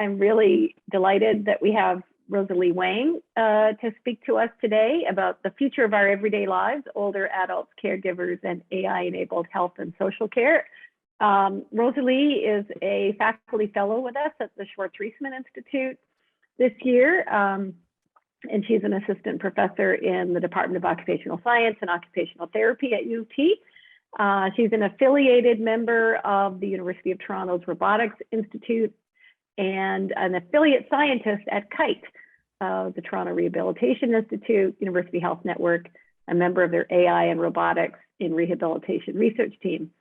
I'm really delighted that we have Rosalie Wang to speak to us today about the future of our everyday lives, older adults, caregivers, and AI-enabled health and social care. Rosalie is a faculty fellow with us at the Schwartz Reisman Institute this year, and she's an assistant professor in the Department of Occupational Science and Occupational Therapy at UT. She's an affiliated member of the University of Toronto's Robotics Institute and an affiliate scientist at KITE, the Toronto Rehabilitation Institute, University Health Network, a member of their AI and robotics in rehabilitation research team.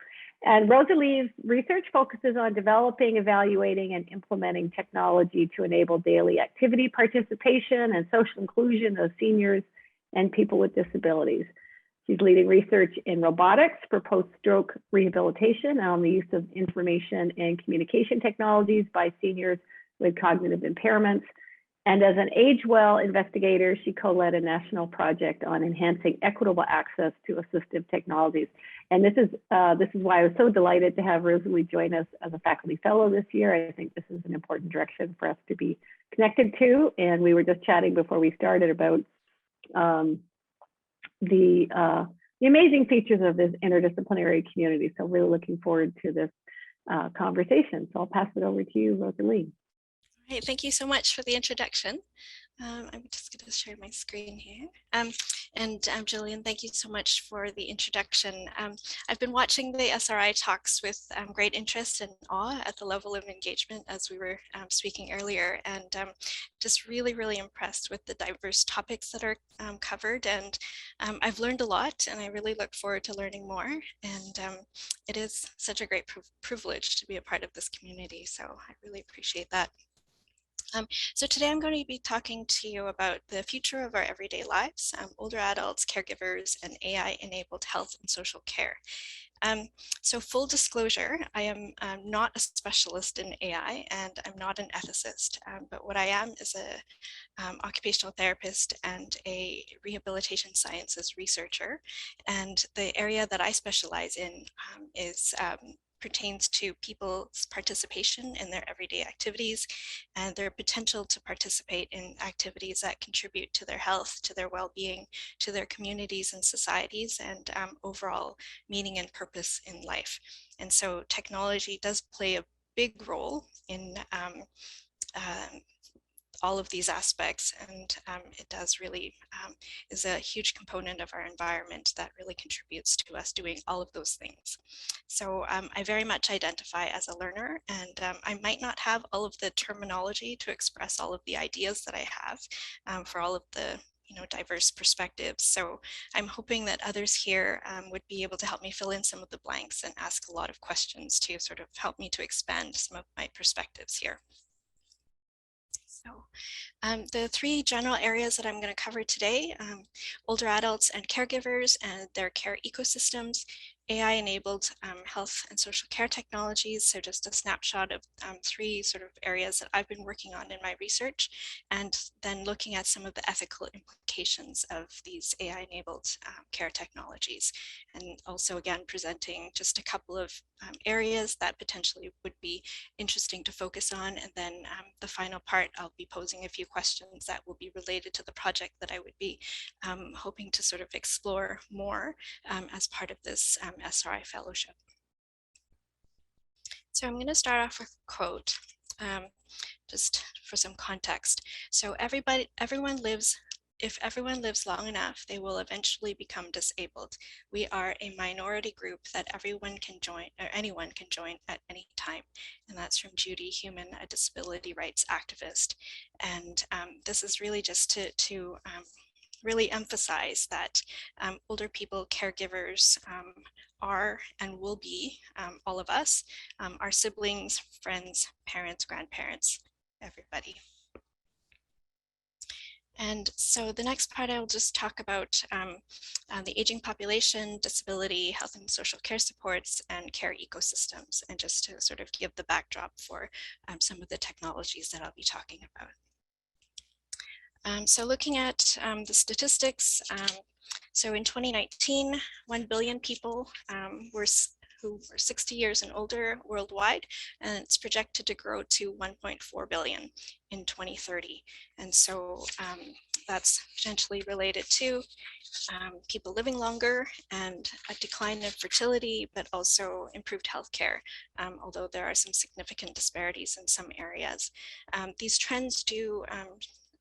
And Rosalie's research focuses on developing, evaluating, and implementing technology to enable daily activity participation and social inclusion of seniors and people with disabilities. She's leading research in robotics for post-stroke rehabilitation and on the use of information and communication technologies by seniors with cognitive impairments. And as an AgeWell investigator, she co-led a national project on enhancing equitable access to assistive technologies. And this is why I was so delighted to have Rosalie join us as a faculty fellow this year. I think this is an important direction for us to be connected to. And we were just chatting before we started about the amazing features of this interdisciplinary community. So really looking forward to this conversation. So I'll pass it over to you, Rosalie. All right, thank you so much for the introduction. I'm just going to share my screen here. Jillian, thank you so much for the introduction. I've been watching the SRI talks with great interest and awe at the level of engagement as we were speaking earlier, and just really, really impressed with the diverse topics that are covered. And I've learned a lot, and I really look forward to learning more. And it is such a great privilege to be a part of this community, so I really appreciate that. So today I'm going to be talking to you about the future of our everyday lives, older adults, caregivers, and AI-enabled health and social care. So full disclosure, I am not a specialist in AI and I'm not an ethicist, but what I am is a occupational therapist and a rehabilitation sciences researcher. And the area that I specialize in pertains to people's participation in their everyday activities and their potential to participate in activities that contribute to their health, to their well-being, to their communities and societies, and overall meaning and purpose in life. And so technology does play a big role in all of these aspects, and it does really is a huge component of our environment that really contributes to us doing all of those things. So I very much identify as a learner, and I might not have all of the terminology to express all of the ideas that I have for all of the diverse perspectives. So I'm hoping that others here would be able to help me fill in some of the blanks and ask a lot of questions to sort of help me to expand some of my perspectives here. So the three general areas that I'm going to cover today, older adults and caregivers and their care ecosystems, AI-enabled health and social care technologies. So just a snapshot of three sort of areas that I've been working on in my research, and then looking at some of the ethical implications of these AI-enabled care technologies. And also again, presenting just a couple of areas that potentially would be interesting to focus on. And then the final part, I'll be posing a few questions that will be related to the project that I would be hoping to sort of explore more as part of this SRI fellowship. So I'm going to start off with a quote, just for some context. So if everyone lives long enough, they will eventually become disabled. We are a minority group that everyone can join, or anyone can join at any time. And that's from Judy Human, a disability rights activist. And this is really just to really emphasize that older people, caregivers, are and will be all of us, our siblings, friends, parents, grandparents, everybody. And so the next part, I'll just talk about the aging population, disability, health and social care supports, and care ecosystems, and just to sort of give the backdrop for some of the technologies that I'll be talking about. So looking at the statistics, so in 2019, 1 billion people who are 60 years and older worldwide, and it's projected to grow to 1.4 billion in 2030. And so that's potentially related to people living longer and a decline in fertility, but also improved healthcare, although there are some significant disparities in some areas. These trends do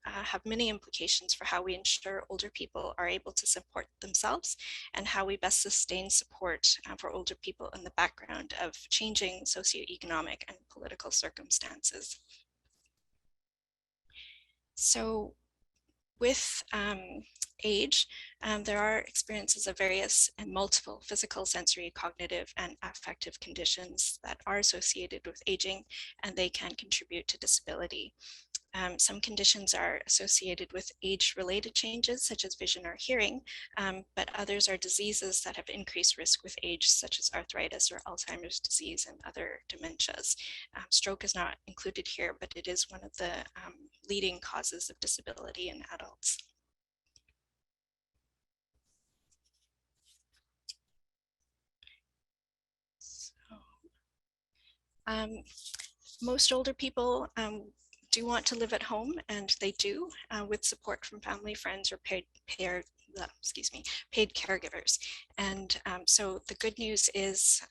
have many implications for how we ensure older people are able to support themselves and how we best sustain support for older people in the background of changing socioeconomic and political circumstances. So with age, there are experiences of various and multiple physical, sensory, cognitive, and affective conditions that are associated with aging, and they can contribute to disability. Some conditions are associated with age-related changes, such as vision or hearing, but others are diseases that have increased risk with age, such as arthritis or Alzheimer's disease and other dementias. Stroke is not included here, but it is one of the leading causes of disability in adults. Most older people do want to live at home, and they do, with support from family, friends, or paid caregivers. And so the good news is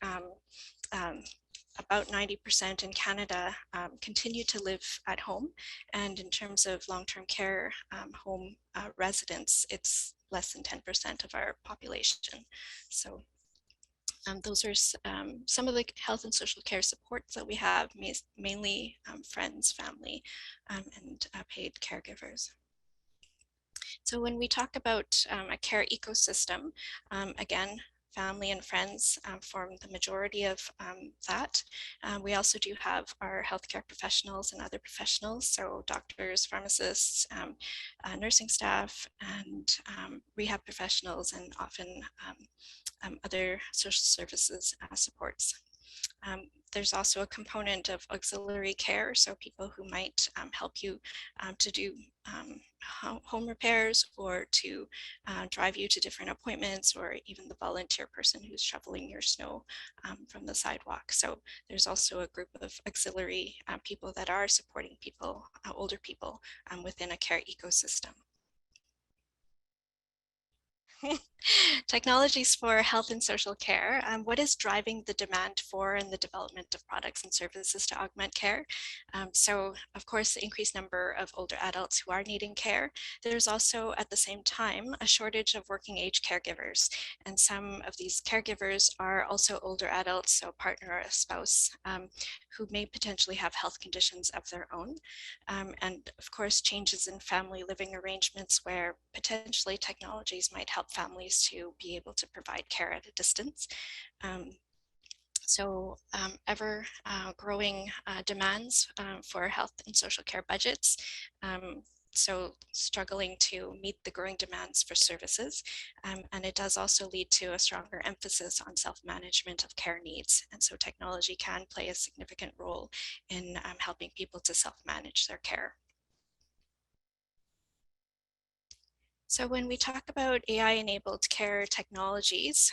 about 90% in Canada continue to live at home. And in terms of long-term care home residents, it's less than 10% of our population. So those are some of the health and social care supports that we have, mainly friends, family, and paid caregivers. So when we talk about a care ecosystem, again, family and friends form the majority of that. We also do have our healthcare professionals and other professionals, so doctors, pharmacists, nursing staff, and rehab professionals, and often other social services supports. There's also a component of auxiliary care, so people who might help you to do home repairs, or to drive you to different appointments, or even the volunteer person who's shoveling your snow from the sidewalk. So there's also a group of auxiliary people that are supporting people, older people, within a care ecosystem. Technologies for health and social care. What is driving the demand for and the development of products and services to augment care? So, of course, the increased number of older adults who are needing care. There's also, at the same time, a shortage of working age caregivers. And some of these caregivers are also older adults, so a partner or a spouse, who may potentially have health conditions of their own. And of course, changes in family living arrangements, where potentially technologies might help families to be able to provide care at a distance. So ever growing demands for health and social care budgets. So struggling to meet the growing demands for services. And it does also lead to a stronger emphasis on self-management of care needs. And so technology can play a significant role in helping people to self-manage their care. So when we talk about AI-enabled care technologies,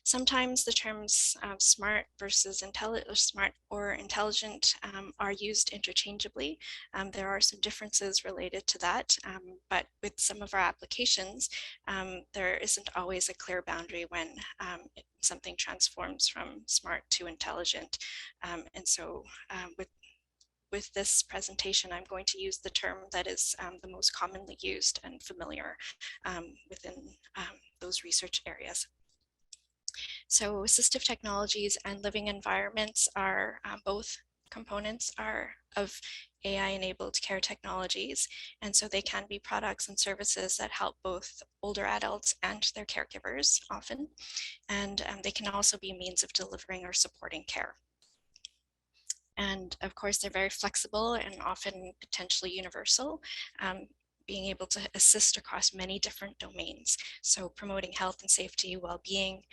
sometimes the terms smart versus smart or intelligent are used interchangeably. There are some differences related to that, but with some of our applications, there isn't always a clear boundary when something transforms from smart to intelligent. And so with this presentation, I'm going to use the term that is the most commonly used and familiar within those research areas. So assistive technologies and living environments are both components of AI-enabled care technologies. And so they can be products and services that help both older adults and their caregivers often. And they can also be a means of delivering or supporting care. And of course, they're very flexible and often potentially universal, being able to assist across many different domains. So promoting health and safety, well-being,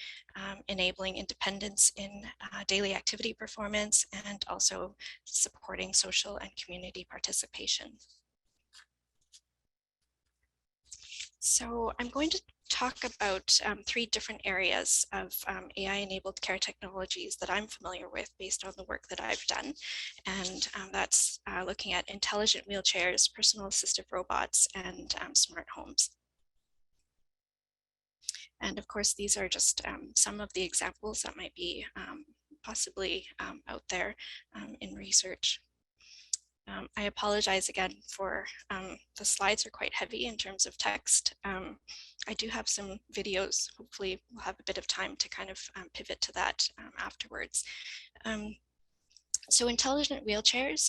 enabling independence in daily activity performance, and also supporting social and community participation. So I'm going to talk about 3 different areas of AI-enabled care technologies that I'm familiar with based on the work that I've done. And that's looking at intelligent wheelchairs, personal assistive robots, and smart homes. And of course, these are just some of the examples that might be possibly out there in research. I apologize again for the slides are quite heavy in terms of text. I do have some videos. Hopefully we'll have a bit of time to kind of pivot to that afterwards. So intelligent wheelchairs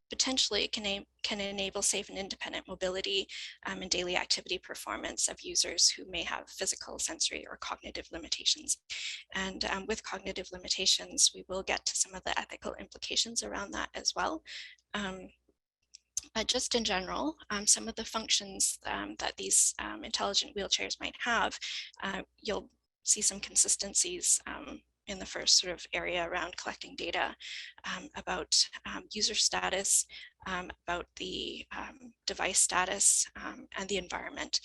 potentially can enable safe and independent mobility and daily activity performance of users who may have physical, sensory, or cognitive limitations. And with cognitive limitations, we will get to some of the ethical implications around that as well. Just in general, some of the functions that these intelligent wheelchairs might have, you'll see some consistencies in the first sort of area around collecting data about user status, about the device status, and the environment.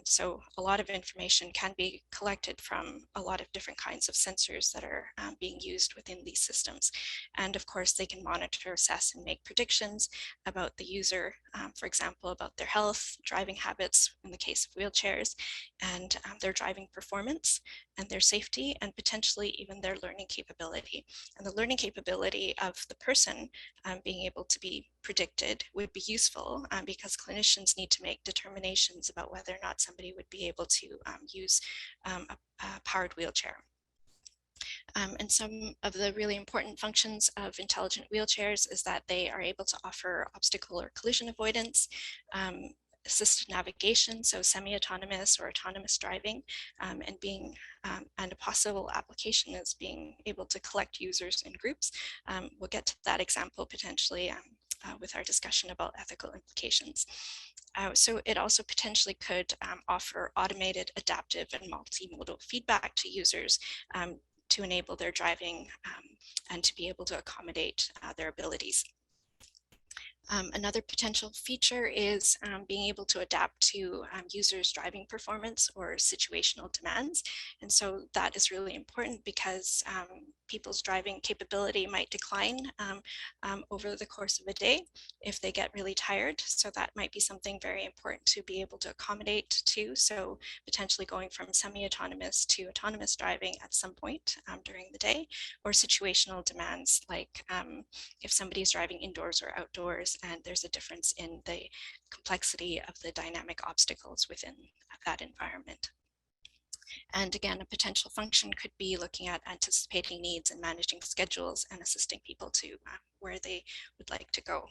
So a lot of information can be collected from a lot of different kinds of sensors that are being used within these systems. And of course, they can monitor, assess, and make predictions about the user, for example, about their health, driving habits in the case of wheelchairs, and their driving performance, and their safety, and potentially even their learning capability. And the learning capability of the person being able to be predicted would be useful because clinicians need to make determinations about whether or not somebody would be able to use a powered wheelchair. And some of the really important functions of intelligent wheelchairs is that they are able to offer obstacle or collision avoidance, assisted navigation, so semi-autonomous or autonomous driving, and a possible application is being able to collect users in groups. We'll get to that example potentially with our discussion about ethical implications. So it also potentially could offer automated, adaptive, and multimodal feedback to users to enable their driving and to be able to accommodate their abilities. Another potential feature is being able to adapt to users' driving performance or situational demands. And so that is really important because people's driving capability might decline over the course of a day if they get really tired. So that might be something very important to be able to accommodate to. So potentially going from semi-autonomous to autonomous driving at some point during the day, or situational demands like if somebody's driving indoors or outdoors and there's a difference in the complexity of the dynamic obstacles within that environment. And again, a potential function could be looking at anticipating needs and managing schedules and assisting people to where they would like to go.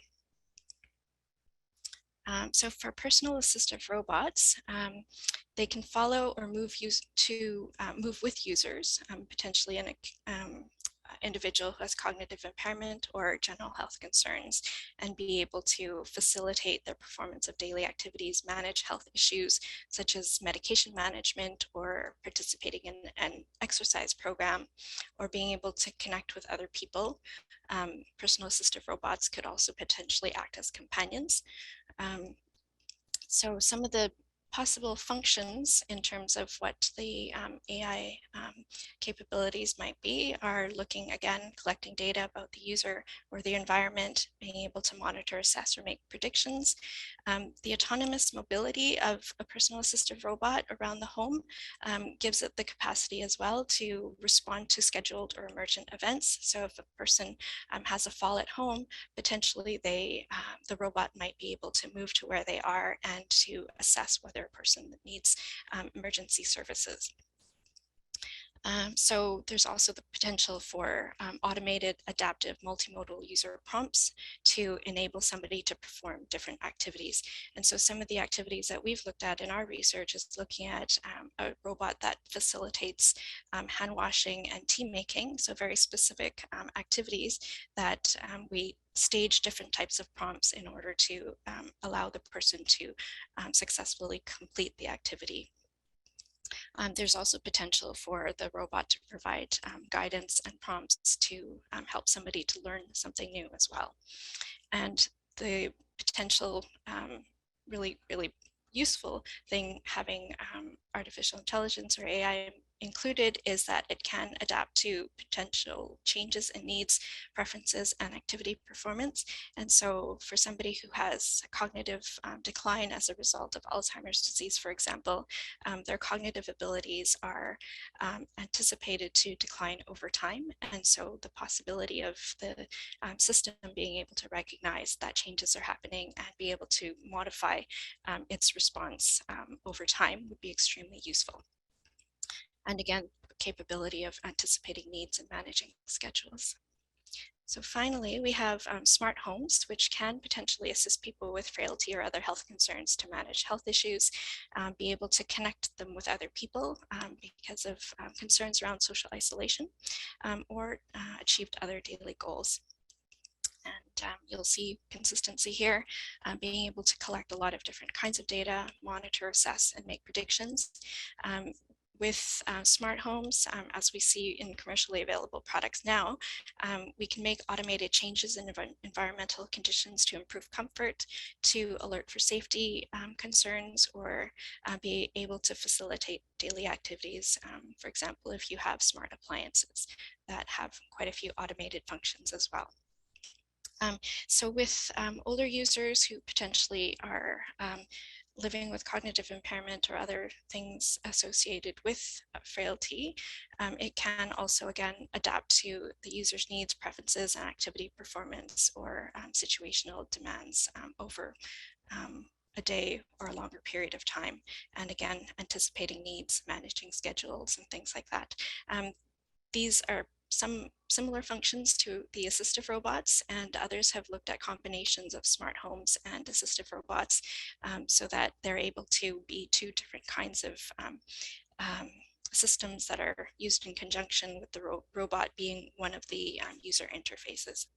So for personal assistive robots, they can follow or move with users, potentially in a individual who has cognitive impairment or general health concerns, and be able to facilitate their performance of daily activities, manage health issues such as medication management or participating in an exercise program, or being able to connect with other people. Personal assistive robots could also potentially act as companions. So some of the possible functions in terms of what the AI capabilities might be are looking, again, collecting data about the user or the environment, being able to monitor, assess, or make predictions. The autonomous mobility of a personal assistive robot around the home gives it the capacity as well to respond to scheduled or emergent events. So if a person has a fall at home, potentially the robot might be able to move to where they are and to assess whether a person needs emergency services. So there's also the potential for automated, adaptive, multimodal user prompts to enable somebody to perform different activities. And so some of the activities that we've looked at in our research is looking at a robot that facilitates hand washing and tea making, so very specific activities that we stage different types of prompts in order to allow the person to successfully complete the activity. There's also potential for the robot to provide guidance and prompts to help somebody to learn something new as well. And the potential really useful thing having artificial intelligence or AI included is that it can adapt to potential changes in needs, preferences, and activity performance. And so for somebody who has a cognitive decline as a result of Alzheimer's disease, for example, their cognitive abilities are anticipated to decline over time. And so the possibility of the system being able to recognize that changes are happening and be able to modify its response over time would be extremely useful. And again, capability of anticipating needs and managing schedules. So finally, we have smart homes, which can potentially assist people with frailty or other health concerns to manage health issues, be able to connect them with other people because of concerns around social isolation, or achieved other daily goals. And you'll see consistency here, being able to collect a lot of different kinds of data, monitor, assess, and make predictions. With smart homes, as we see in commercially available products now, we can make automated changes in environmental conditions to improve comfort, to alert for safety concerns, or be able to facilitate daily activities. For example, if you have smart appliances that have quite a few automated functions as well. So with older users who potentially are living with cognitive impairment or other things associated with frailty, it can also, again, adapt to the user's needs, preferences, and activity performance or situational demands over a day or a longer period of time. And again, anticipating needs, managing schedules, and things like that. These are some similar functions to the assistive robots, and others have looked at combinations of smart homes and assistive robots so that they're able to be two different kinds of systems that are used in conjunction with the robot being one of the user interfaces.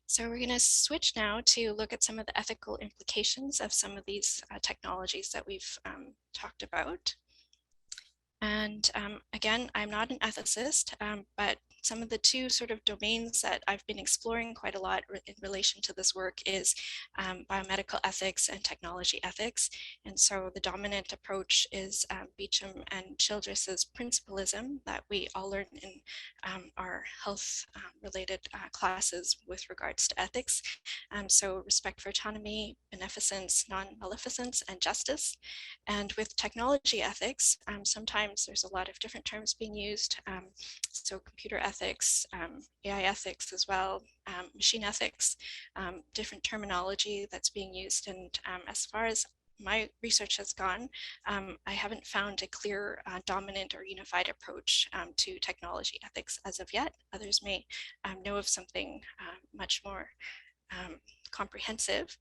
So we're going to switch now to look at some of the ethical implications of some of these technologies that we've talked about. And again, I'm not an ethicist, but some of the two sort of domains that I've been exploring quite a lot in relation to this work is biomedical ethics and technology ethics. And so the dominant approach is Beecham and Childress's principalism that we all learn in our health related classes with regards to ethics. So respect for autonomy, beneficence, non-maleficence, and justice. And with technology ethics, sometimes there's a lot of different terms being used. So computer ethics, AI ethics as well, machine ethics, different terminology that's being used. And as far as my research has gone, I haven't found a clear, dominant or unified approach to technology ethics as of yet. Others may know of something much more comprehensive,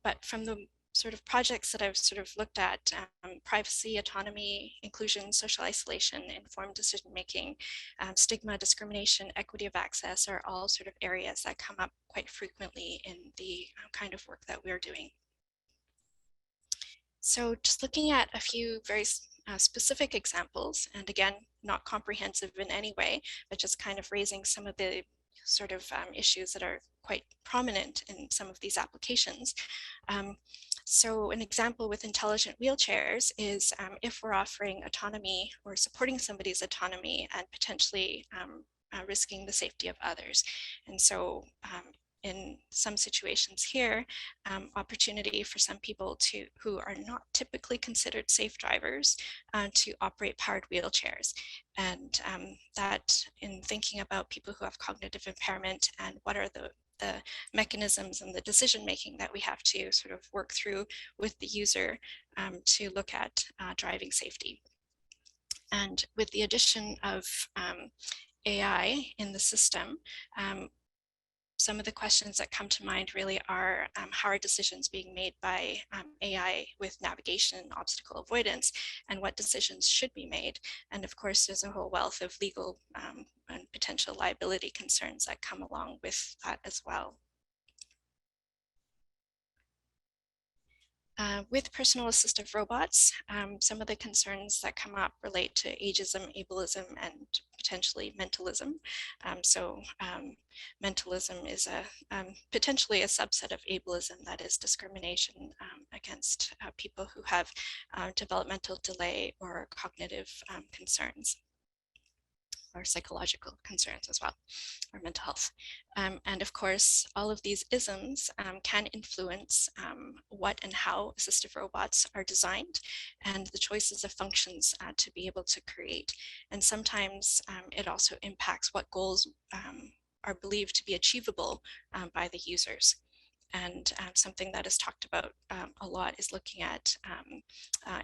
but from the sort of projects that I've sort of looked at, privacy, autonomy, inclusion, social isolation, informed decision-making, stigma, discrimination, equity of access are all sort of areas that come up quite frequently in the kind of work that we're doing. So just looking at a few very specific examples, and again, not comprehensive in any way, but just kind of raising some of the sort of issues that are quite prominent in some of these applications. So an example with intelligent wheelchairs is if we're offering autonomy or supporting somebody's autonomy and potentially risking the safety of others. And so in some situations here, opportunity for some people who are not typically considered safe drivers to operate powered wheelchairs. And that in thinking about people who have cognitive impairment and what are the mechanisms and the decision making that we have to sort of work through with the user to look at driving safety. And with the addition of AI in the system, some of the questions that come to mind really are how are decisions being made by AI with navigation and obstacle avoidance, and what decisions should be made. And of course, there's a whole wealth of legal and potential liability concerns that come along with that as well. With personal assistive robots, some of the concerns that come up relate to ageism, ableism, and potentially mentalism. Mentalism is potentially a subset of ableism, that is discrimination against people who have developmental delay or cognitive concerns, or psychological concerns as well, or mental health. And of course, all of these isms can influence what and how assistive robots are designed and the choices of functions to be able to create. And sometimes it also impacts what goals are believed to be achievable by the users. And something that is talked about a lot is looking at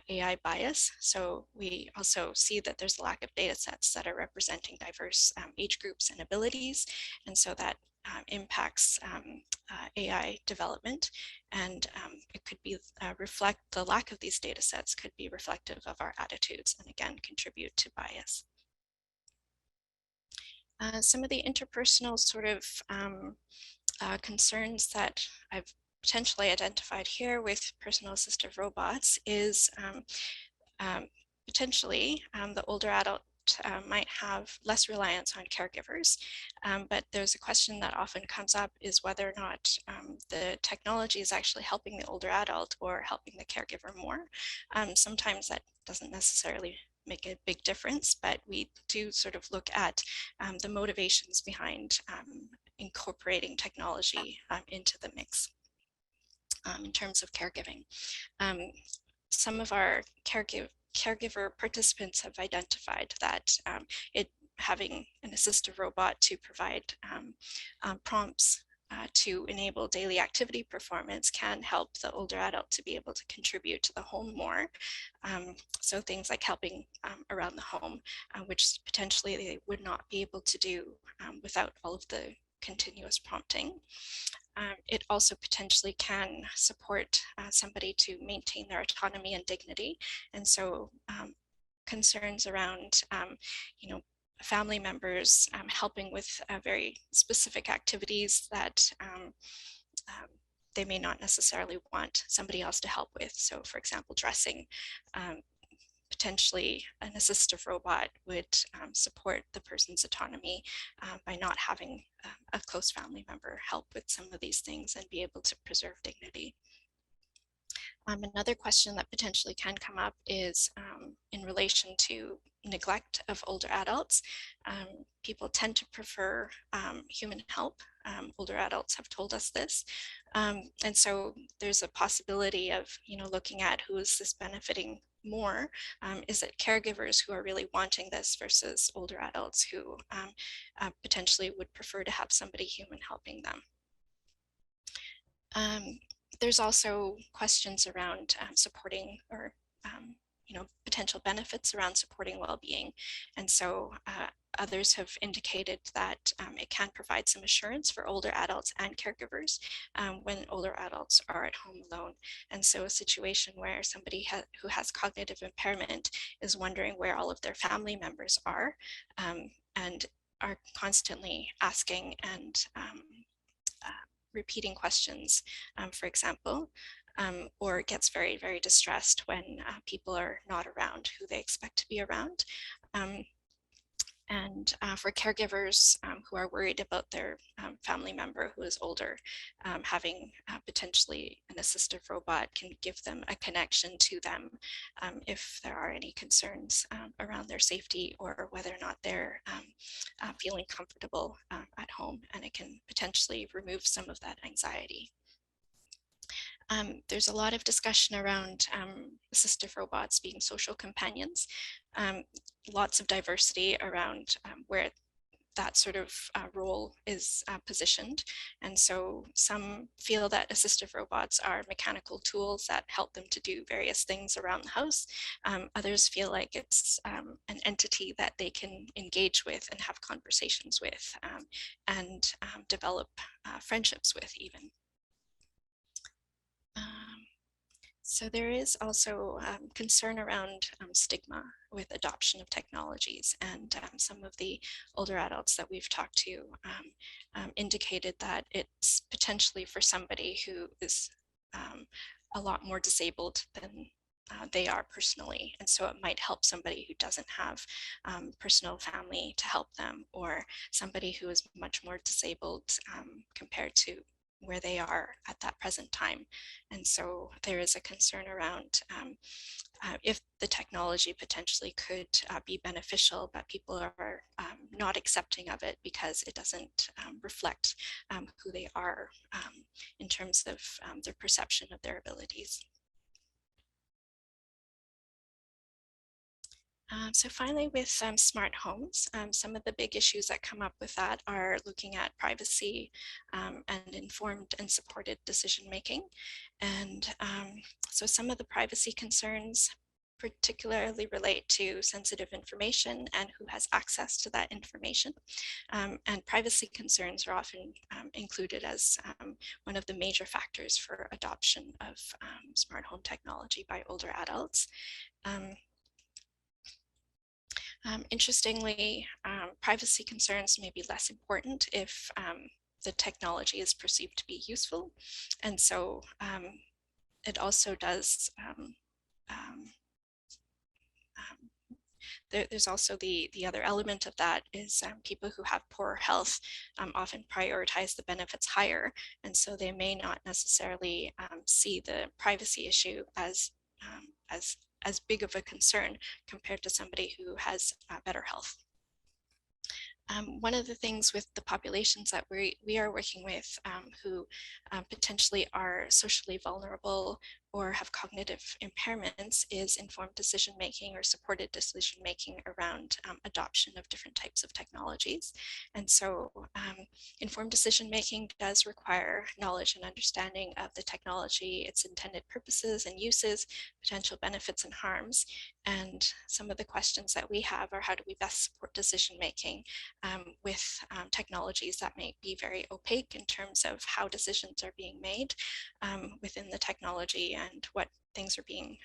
AI bias. So we also see that there's a lack of data sets that are representing diverse age groups and abilities. And so that impacts AI development. And it could be reflect the lack of these data sets could be reflective of our attitudes and again, contribute to bias. Some of the interpersonal sort of concerns that I've potentially identified here with personal assistive robots is potentially the older adult might have less reliance on caregivers, but there's a question that often comes up is whether or not the technology is actually helping the older adult or helping the caregiver more. Sometimes that doesn't necessarily make a big difference, but we do sort of look at the motivations behind incorporating technology into the mix in terms of caregiving. Some of our caregiver participants have identified that having an assistive robot to provide prompts to enable daily activity performance can help the older adult to be able to contribute to the home more. So things like helping around the home, which potentially they would not be able to do without all of the continuous prompting. It also potentially can support somebody to maintain their autonomy and dignity. And so concerns around, family members helping with very specific activities that they may not necessarily want somebody else to help with. So for example, dressing, potentially an assistive robot would support the person's autonomy by not having a close family member help with some of these things and be able to preserve dignity. Another question that potentially can come up is in relation to neglect of older adults. People tend to prefer human help. Older adults have told us this. And so there's a possibility of, looking at who is this benefiting more. Is it caregivers who are really wanting this versus older adults who potentially would prefer to have somebody human helping them? There's also questions around supporting or potential benefits around supporting well-being. And so others have indicated that it can provide some assurance for older adults and caregivers when older adults are at home alone. And so a situation where somebody who has cognitive impairment is wondering where all of their family members are and are constantly asking and repeating questions, for example, or gets very, very distressed when people are not around who they expect to be around. And for caregivers who are worried about their family member who is older, having potentially an assistive robot can give them a connection to them if there are any concerns around their safety or whether or not they're feeling comfortable at home, and it can potentially remove some of that anxiety. There's a lot of discussion around assistive robots being social companions. Lots of diversity around where that sort of role is positioned. And so some feel that assistive robots are mechanical tools that help them to do various things around the house. Others feel like it's an entity that they can engage with and have conversations with and develop friendships with even. So there is also concern around stigma with adoption of technologies, and some of the older adults that we've talked to indicated that it's potentially for somebody who is a lot more disabled than they are personally. And so it might help somebody who doesn't have personal family to help them, or somebody who is much more disabled compared to where they are at that present time. And so there is a concern around if the technology potentially could be beneficial, but people are not accepting of it because it doesn't reflect who they are in terms of their perception of their abilities. So finally, with smart homes, some of the big issues that come up with that are looking at privacy and informed and supported decision making. And so some of the privacy concerns particularly relate to sensitive information and who has access to that information. And privacy concerns are often included as one of the major factors for adoption of smart home technology by older adults. Interestingly, privacy concerns may be less important if the technology is perceived to be useful. And so it also does, there's also the other element of that is people who have poor health often prioritize the benefits higher. And so they may not necessarily see the privacy issue as big of a concern compared to somebody who has better health. One of the things with the populations that we are working with who potentially are socially vulnerable or have cognitive impairments is informed decision making or supported decision making around adoption of different types of technologies. And so informed decision making does require knowledge and understanding of the technology, its intended purposes and uses, potential benefits and harms. And some of the questions that we have are, how do we best support decision making with technologies that may be very opaque in terms of how decisions are being made within the technology and what things are being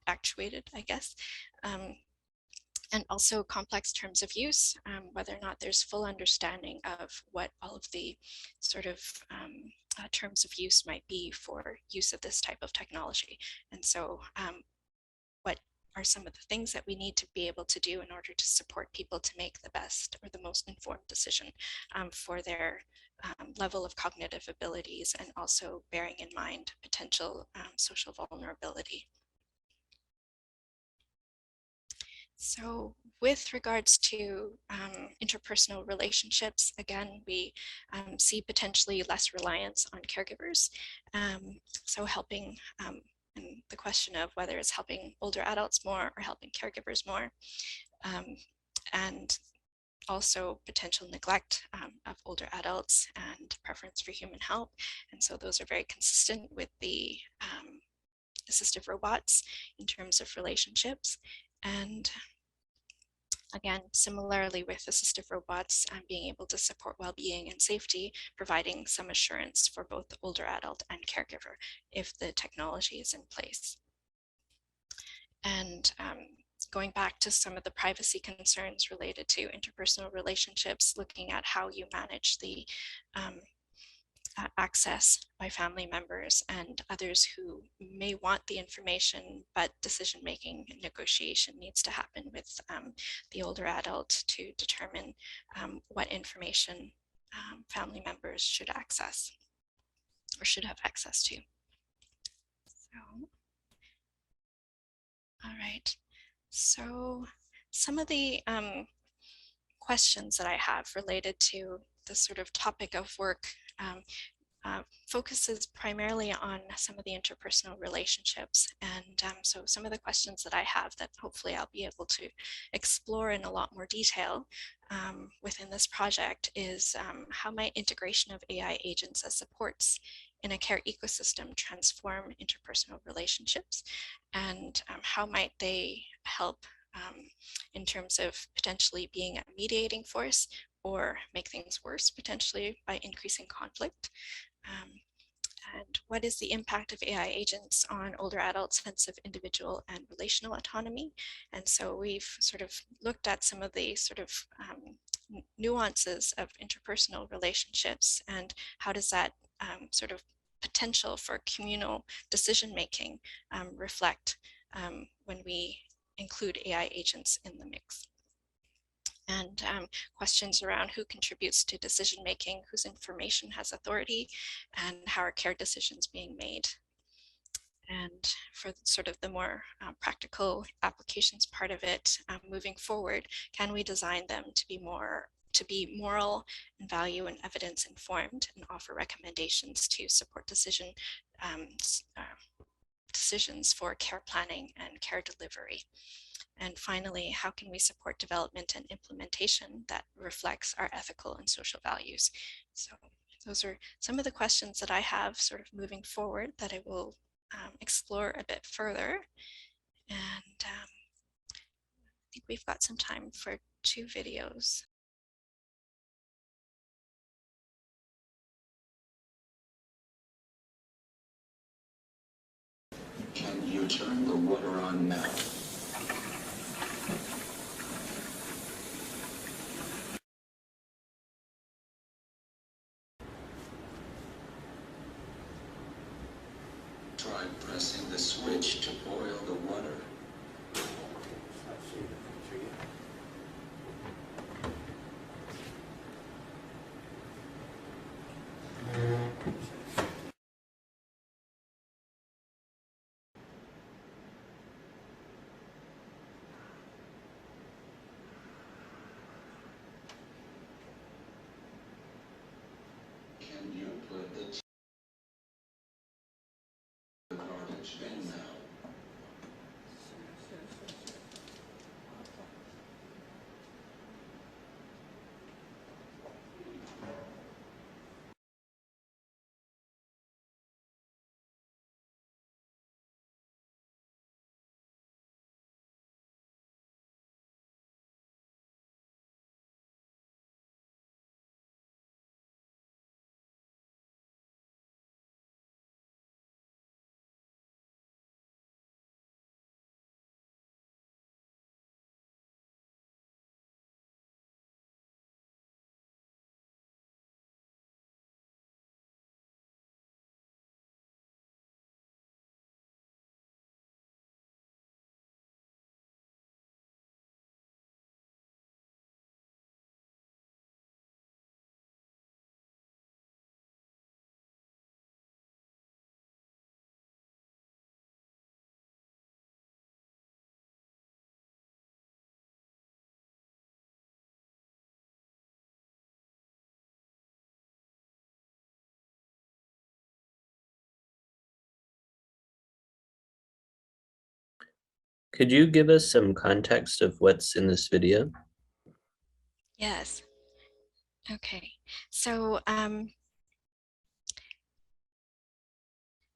actuated, I guess. And also complex terms of use, whether or not there's full understanding of what all of the sort of terms of use might be for use of this type of technology. And so what are some of the things that we need to be able to do in order to support people to make the best or the most informed decision for their level of cognitive abilities, and also bearing in mind potential social vulnerability. So with regards to interpersonal relationships, again, we see potentially less reliance on caregivers. So helping, and the question of whether it's helping older adults more or helping caregivers more, and also potential neglect of older adults and preference for human help. And so those are very consistent with the assistive robots in terms of relationships. And again, similarly with assistive robots, being able to support well-being and safety, providing some assurance for both the older adult and caregiver if the technology is in place. And going back to some of the privacy concerns related to interpersonal relationships, looking at how you manage the access by family members and others who may want the information, but decision-making and negotiation needs to happen with the older adult to determine what information family members should access or should have access to. So, all right. So some of the questions that I have related to the sort of topic of work focuses primarily on some of the interpersonal relationships. And so some of the questions that I have that hopefully I'll be able to explore in a lot more detail within this project is how might integration of AI agents as supports in a care ecosystem transform interpersonal relationships, and how might they help in terms of potentially being a mediating force or make things worse potentially by increasing conflict. And what is the impact of AI agents on older adults' sense of individual and relational autonomy? And so we've sort of looked at some of the sort of nuances of interpersonal relationships and how does that sort of potential for communal decision-making reflect when we include AI agents in the mix. And questions around who contributes to decision-making, whose information has authority, and how are care decisions being made. And for sort of the more practical applications part of it, moving forward, can we design them to be moral and value and evidence informed, and offer recommendations to support decisions for care planning and care delivery? And finally, how can we support development and implementation that reflects our ethical and social values? So those are some of the questions that I have sort of moving forward that I will explore a bit further. And I think we've got some time for 2 videos. Can you turn the water on now? Try pressing the switch to boil the water. Can you put the garbage bin now? Could you give us some context of what's in this video? Yes. Okay. So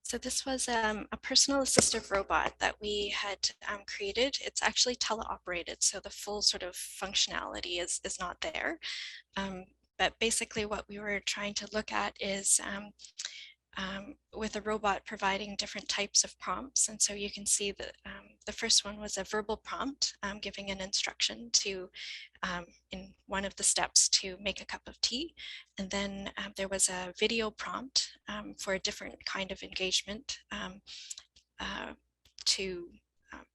so this was a personal assistive robot that we had created. It's actually teleoperated, so the full sort of functionality is not there. But basically what we were trying to look at is with a robot providing different types of prompts. And so you can see that the first one was a verbal prompt, giving an instruction to, in one of the steps, to make a cup of tea. And then there was a video prompt for a different kind of engagement to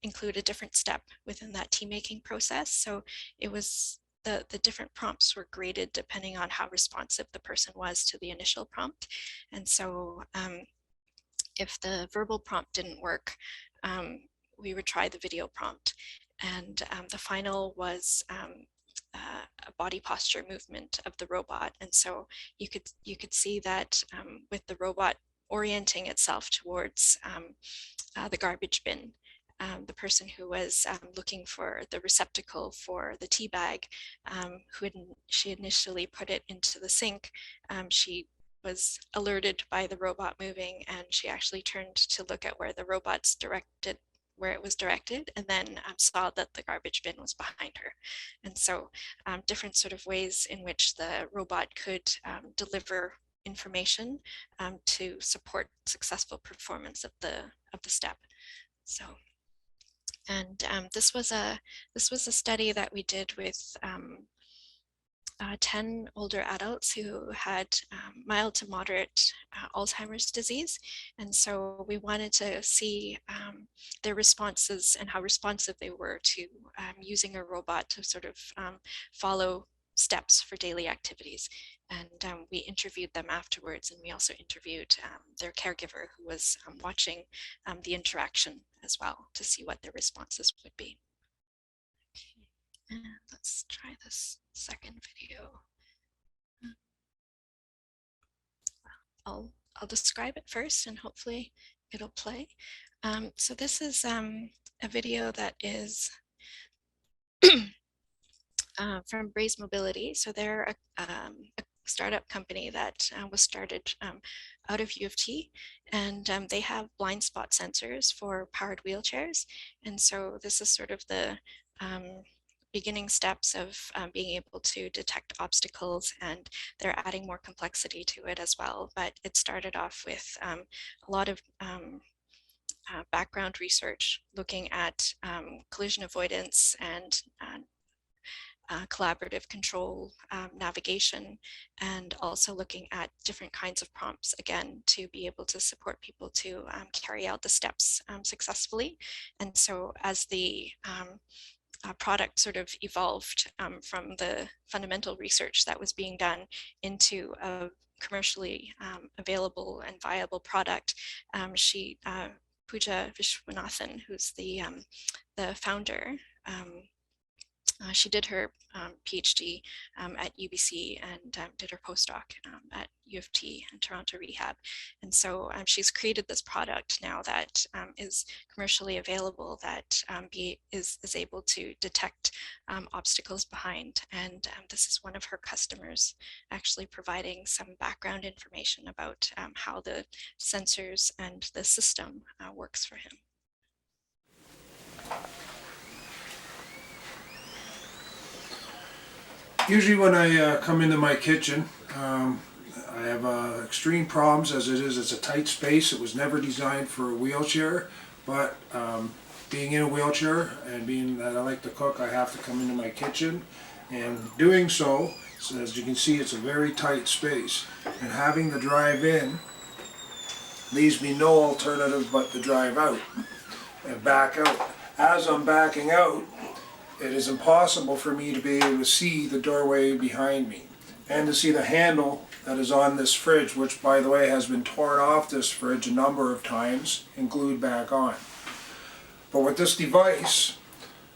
include a different step within that tea making process. So it was the different prompts were graded depending on how responsive the person was to the initial prompt. And so if the verbal prompt didn't work, we would try the video prompt. And the final was a body posture movement of the robot. And so you could see that with the robot orienting itself towards the garbage bin, the person who was looking for the receptacle for the tea bag, she initially put it into the sink. She was alerted by the robot moving, and she actually turned to look at where the robot's directed, where it was directed, and then saw that the garbage bin was behind her. And so different sort of ways in which the robot could deliver information to support successful performance of the step. So. And this was a study that we did with 10 older adults who had mild to moderate Alzheimer's disease. And so we wanted to see their responses and how responsive they were to using a robot to sort of follow steps for daily activities. And we interviewed them afterwards, and we also interviewed their caregiver who was watching the interaction as well to see what their responses would be. And let's try this second video. I'll describe it first and hopefully it'll play. So this is a video that is from Braze Mobility. So they're a startup company that was started out of U of T, and they have blind spot sensors for powered wheelchairs. And so this is sort of the beginning steps of being able to detect obstacles, and they're adding more complexity to it as well. But it started off with a lot of background research looking at collision avoidance and collaborative control, navigation, and also looking at different kinds of prompts, again, to be able to support people to carry out the steps successfully. And so as the product sort of evolved from the fundamental research that was being done into a commercially available and viable product, Pooja Vishwanathan, who's the founder, she did her PhD at UBC and did her postdoc at U of T and Toronto Rehab. And so she's created this product now that is commercially available, that is able to detect obstacles behind. And this is one of her customers actually providing some background information about how the sensors and the system works for him. Usually when I come into my kitchen, I have extreme problems as it is. It's a tight space. It was never designed for a wheelchair, but being in a wheelchair and being that I like to cook, I have to come into my kitchen. And doing so, as you can see, it's a very tight space. And having the drive in leaves me no alternative but to drive out and back out. As I'm backing out, it is impossible for me to be able to see the doorway behind me and to see the handle that is on this fridge, which, by the way, has been torn off this fridge a number of times and glued back on. But with this device,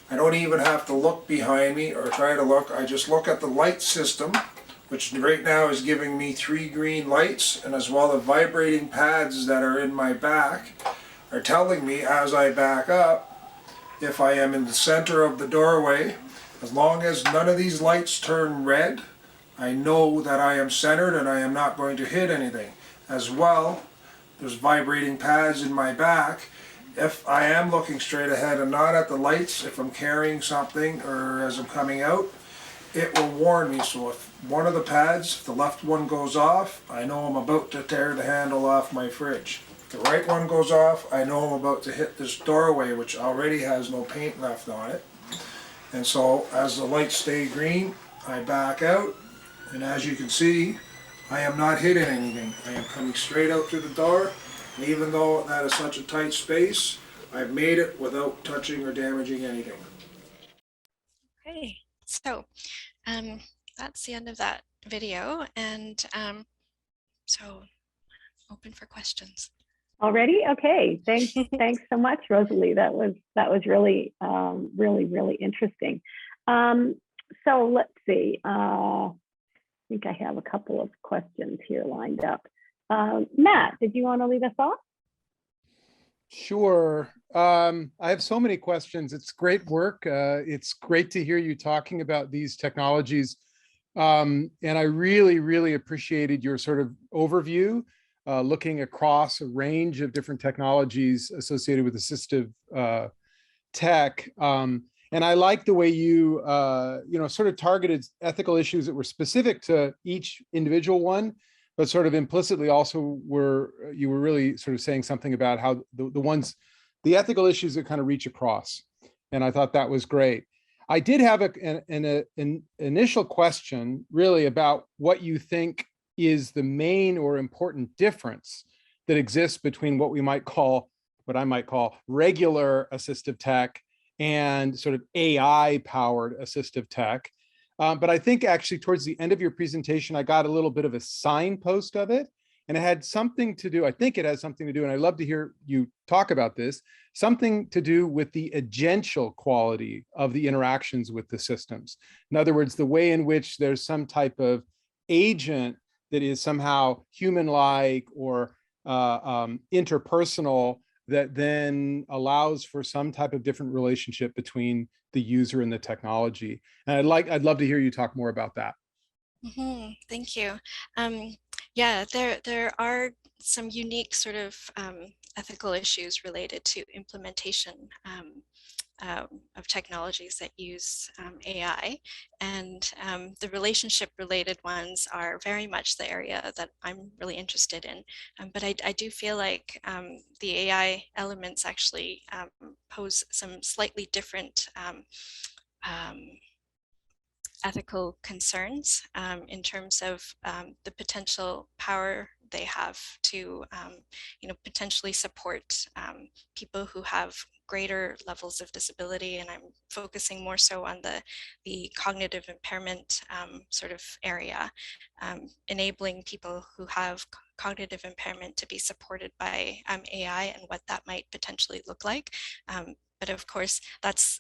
I don't even have to look behind me or try to look. I just look at the light system, which right now is giving me 3 green lights, and as well as vibrating pads that are in my back are telling me as I back up if I am in the center of the doorway. As long as none of these lights turn red, I know that I am centered and I am not going to hit anything. As well, there's vibrating pads in my back. If I am looking straight ahead and not at the lights, if I'm carrying something or as I'm coming out, it will warn me. So if one of the pads, if the left one goes off, I know I'm about to tear the handle off my fridge. The right one goes off, I know I'm about to hit this doorway, which already has no paint left on it. And so as the lights stay green, I back out, and as you can see, I am not hitting anything. I am coming straight out through the door, and even though that is such a tight space, I've made it without touching or damaging anything. Okay, so that's the end of that video, and so open for questions. Already? Okay. Thanks so much, Rosalie. That was really, really interesting. So let's see. I think I have a couple of questions here lined up. Matt, did you want to lead us off? Sure. I have so many questions. It's great work. It's great to hear you talking about these technologies. And I really, really appreciated your sort of overview, looking across a range of different technologies associated with assistive tech. And I like the way you, sort of targeted ethical issues that were specific to each individual one, but sort of implicitly also you were really sort of saying something about how the ethical issues that kind of reach across. And I thought that was great. I did have an initial question really about what you think is the main or important difference that exists between what I might call regular assistive tech and sort of AI powered assistive tech. But I think actually towards the end of your presentation, I got a little bit of a signpost of it. And it had something to do, I think it has something to do, and I'd love to hear you talk about this, something to do with the agential quality of the interactions with the systems. In other words, the way in which there's some type of agent that is somehow human-like or interpersonal that then allows for some type of different relationship between the user and the technology. And I'd love to hear you talk more about that. Thank you. Yeah, there are some unique sort of ethical issues related to implementation of technologies that use AI, and the relationship related ones are very much the area that I'm really interested in. But I do feel like the AI elements actually pose some slightly different ethical concerns in terms of the potential power they have to, potentially support people who have greater levels of disability. And I'm focusing more so on the cognitive impairment sort of area, enabling people who have cognitive impairment to be supported by AI and what that might potentially look like. But of course, that's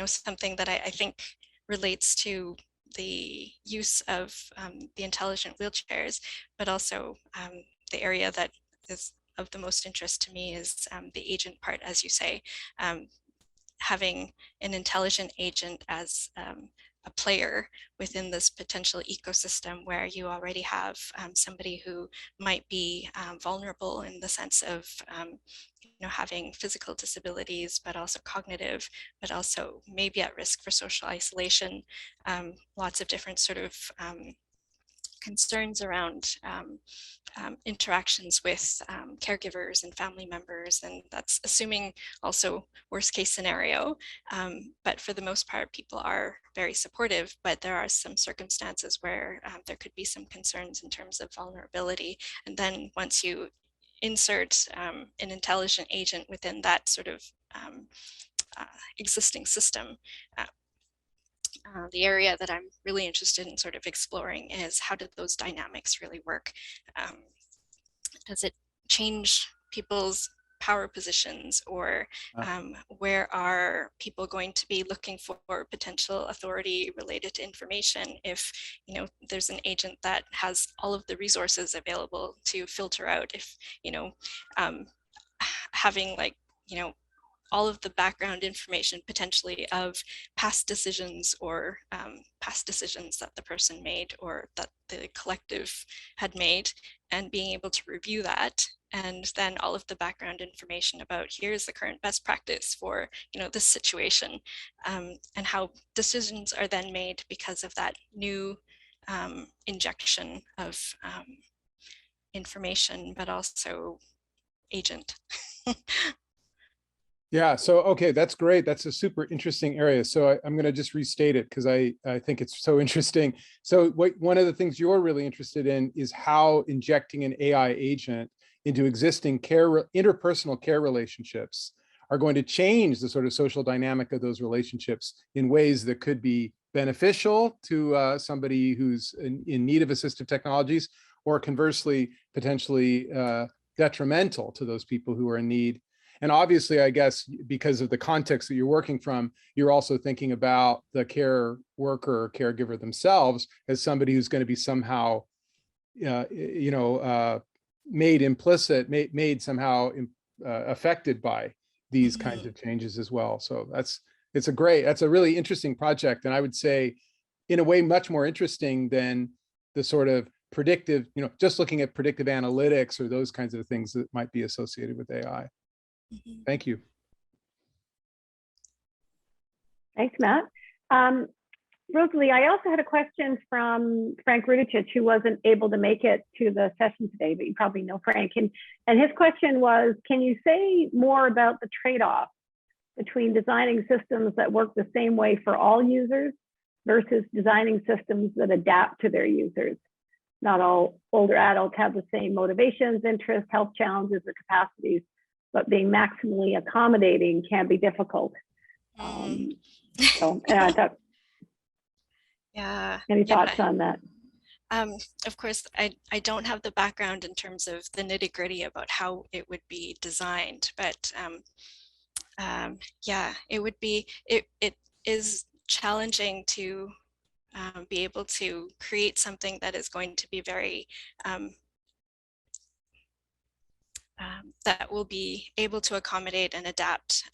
something that I think relates to the use of the intelligent wheelchairs, but also the area that is of the most interest to me is the agent part, as you say, having an intelligent agent as a player within this potential ecosystem where you already have somebody who might be vulnerable in the sense of having physical disabilities, but also cognitive, but also maybe at risk for social isolation. Lots of different sort of concerns around interactions with caregivers and family members, and that's assuming also worst case scenario. But for the most part, people are very supportive, but there are some circumstances where there could be some concerns in terms of vulnerability. And then once you insert an intelligent agent within that sort of existing system, the area that I'm really interested in sort of exploring is how do those dynamics really work? Does it change people's power positions, or where are people going to be looking for potential authority related to information if there's an agent that has all of the resources available to filter out, if having all of the background information potentially of past decisions or past decisions that the person made or that the collective had made, and being able to review that, and then all of the background information about here's the current best practice for this situation, and how decisions are then made because of that new injection of information, but also agent. Yeah, so, okay, that's great. That's a super interesting area. So I'm going to just restate it because I think it's so interesting. So one of the things you're really interested in is how injecting an AI agent into existing interpersonal care relationships are going to change the sort of social dynamic of those relationships in ways that could be beneficial to somebody who's in need of assistive technologies, or conversely, potentially detrimental to those people who are in need. And obviously, I guess, because of the context that you're working from, you're also thinking about the care worker or caregiver themselves as somebody who's going to be somehow, made implicit, made somehow affected by these kinds of changes as well. So that's a really interesting project. And I would say, in a way, much more interesting than the sort of predictive, just looking at predictive analytics or those kinds of things that might be associated with AI. Thank you. Thanks, Matt. Rosalie, I also had a question from Frank Rudicic, who wasn't able to make it to the session today, but you probably know Frank. And his question was, can you say more about the trade-off between designing systems that work the same way for all users versus designing systems that adapt to their users. Not all older adults have the same motivations, interests, health challenges, or capacities, but being maximally accommodating can be difficult. So, and I thought, Yeah. any thoughts on that? Of course, I don't have the background in terms of the nitty gritty about how it would be designed, but yeah, it is challenging to be able to create something that is going to be very that will be able to accommodate and adapt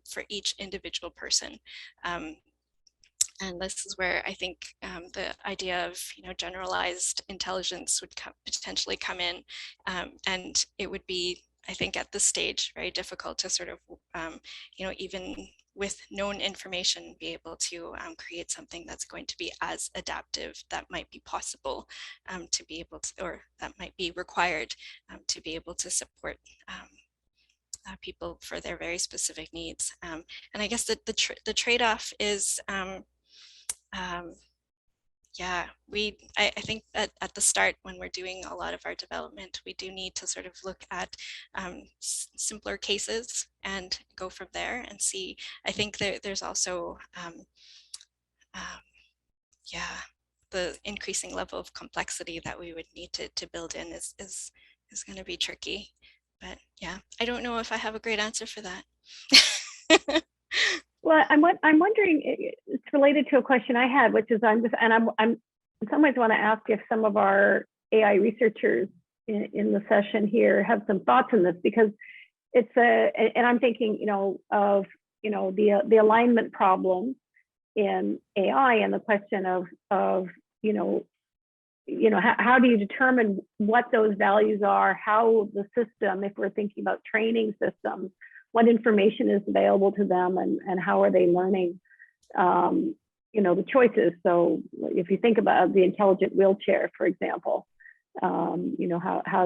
for each individual person. And this is where I think the idea of generalized intelligence would potentially come in, and it would be, I think, at this stage very difficult to sort of even with known information be able to create something that's going to be as adaptive that might be possible to be able to, or that might be required to be able to support people for their very specific needs. And I guess that the trade-off is yeah, I think that at the start, when we're doing a lot of our development, we do need to sort of look at simpler cases and go from there and see. I think there's also, yeah, the increasing level of complexity that we would need to build in is going to be tricky. But yeah, I don't know if I have a great answer for that. Well, I'm wondering, it's related to a question I had, which is I'm in some ways want to ask if some of our AI researchers in the session here have some thoughts on this, because it's and I'm thinking, of the alignment problem in AI and the question of how do you determine what those values are, how the system, if we're thinking about training systems, what information is available to them, and how are they learning, the choices. So if you think about the intelligent wheelchair, for example, how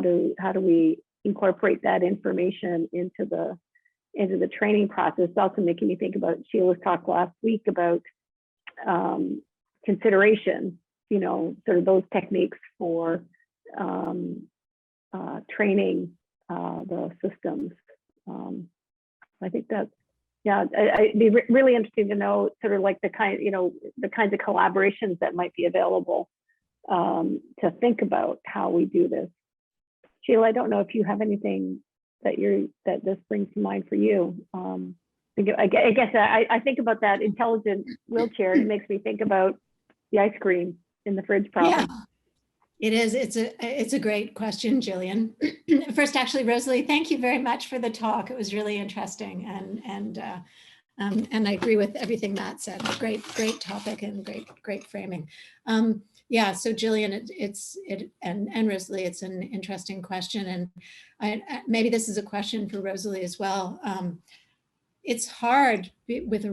do we incorporate that information into the training process? It's also making me think about Sheila's talk last week about consideration, sort of those techniques for training the systems. I think that's, it'd be really interesting to know sort of like the kinds of collaborations that might be available to think about how we do this. Sheila, I don't know if you have anything that this brings to mind for you. I guess I think about that intelligent wheelchair. It makes me think about the ice cream in the fridge problem. Yeah. It is. It's a great question, Jillian. First, actually, Rosalie, thank you very much for the talk. It was really interesting, and I agree with everything Matt said. Great topic and great framing. Yeah. So, Jillian, and Rosalie, it's an interesting question, and maybe this is a question for Rosalie as well. It's hard with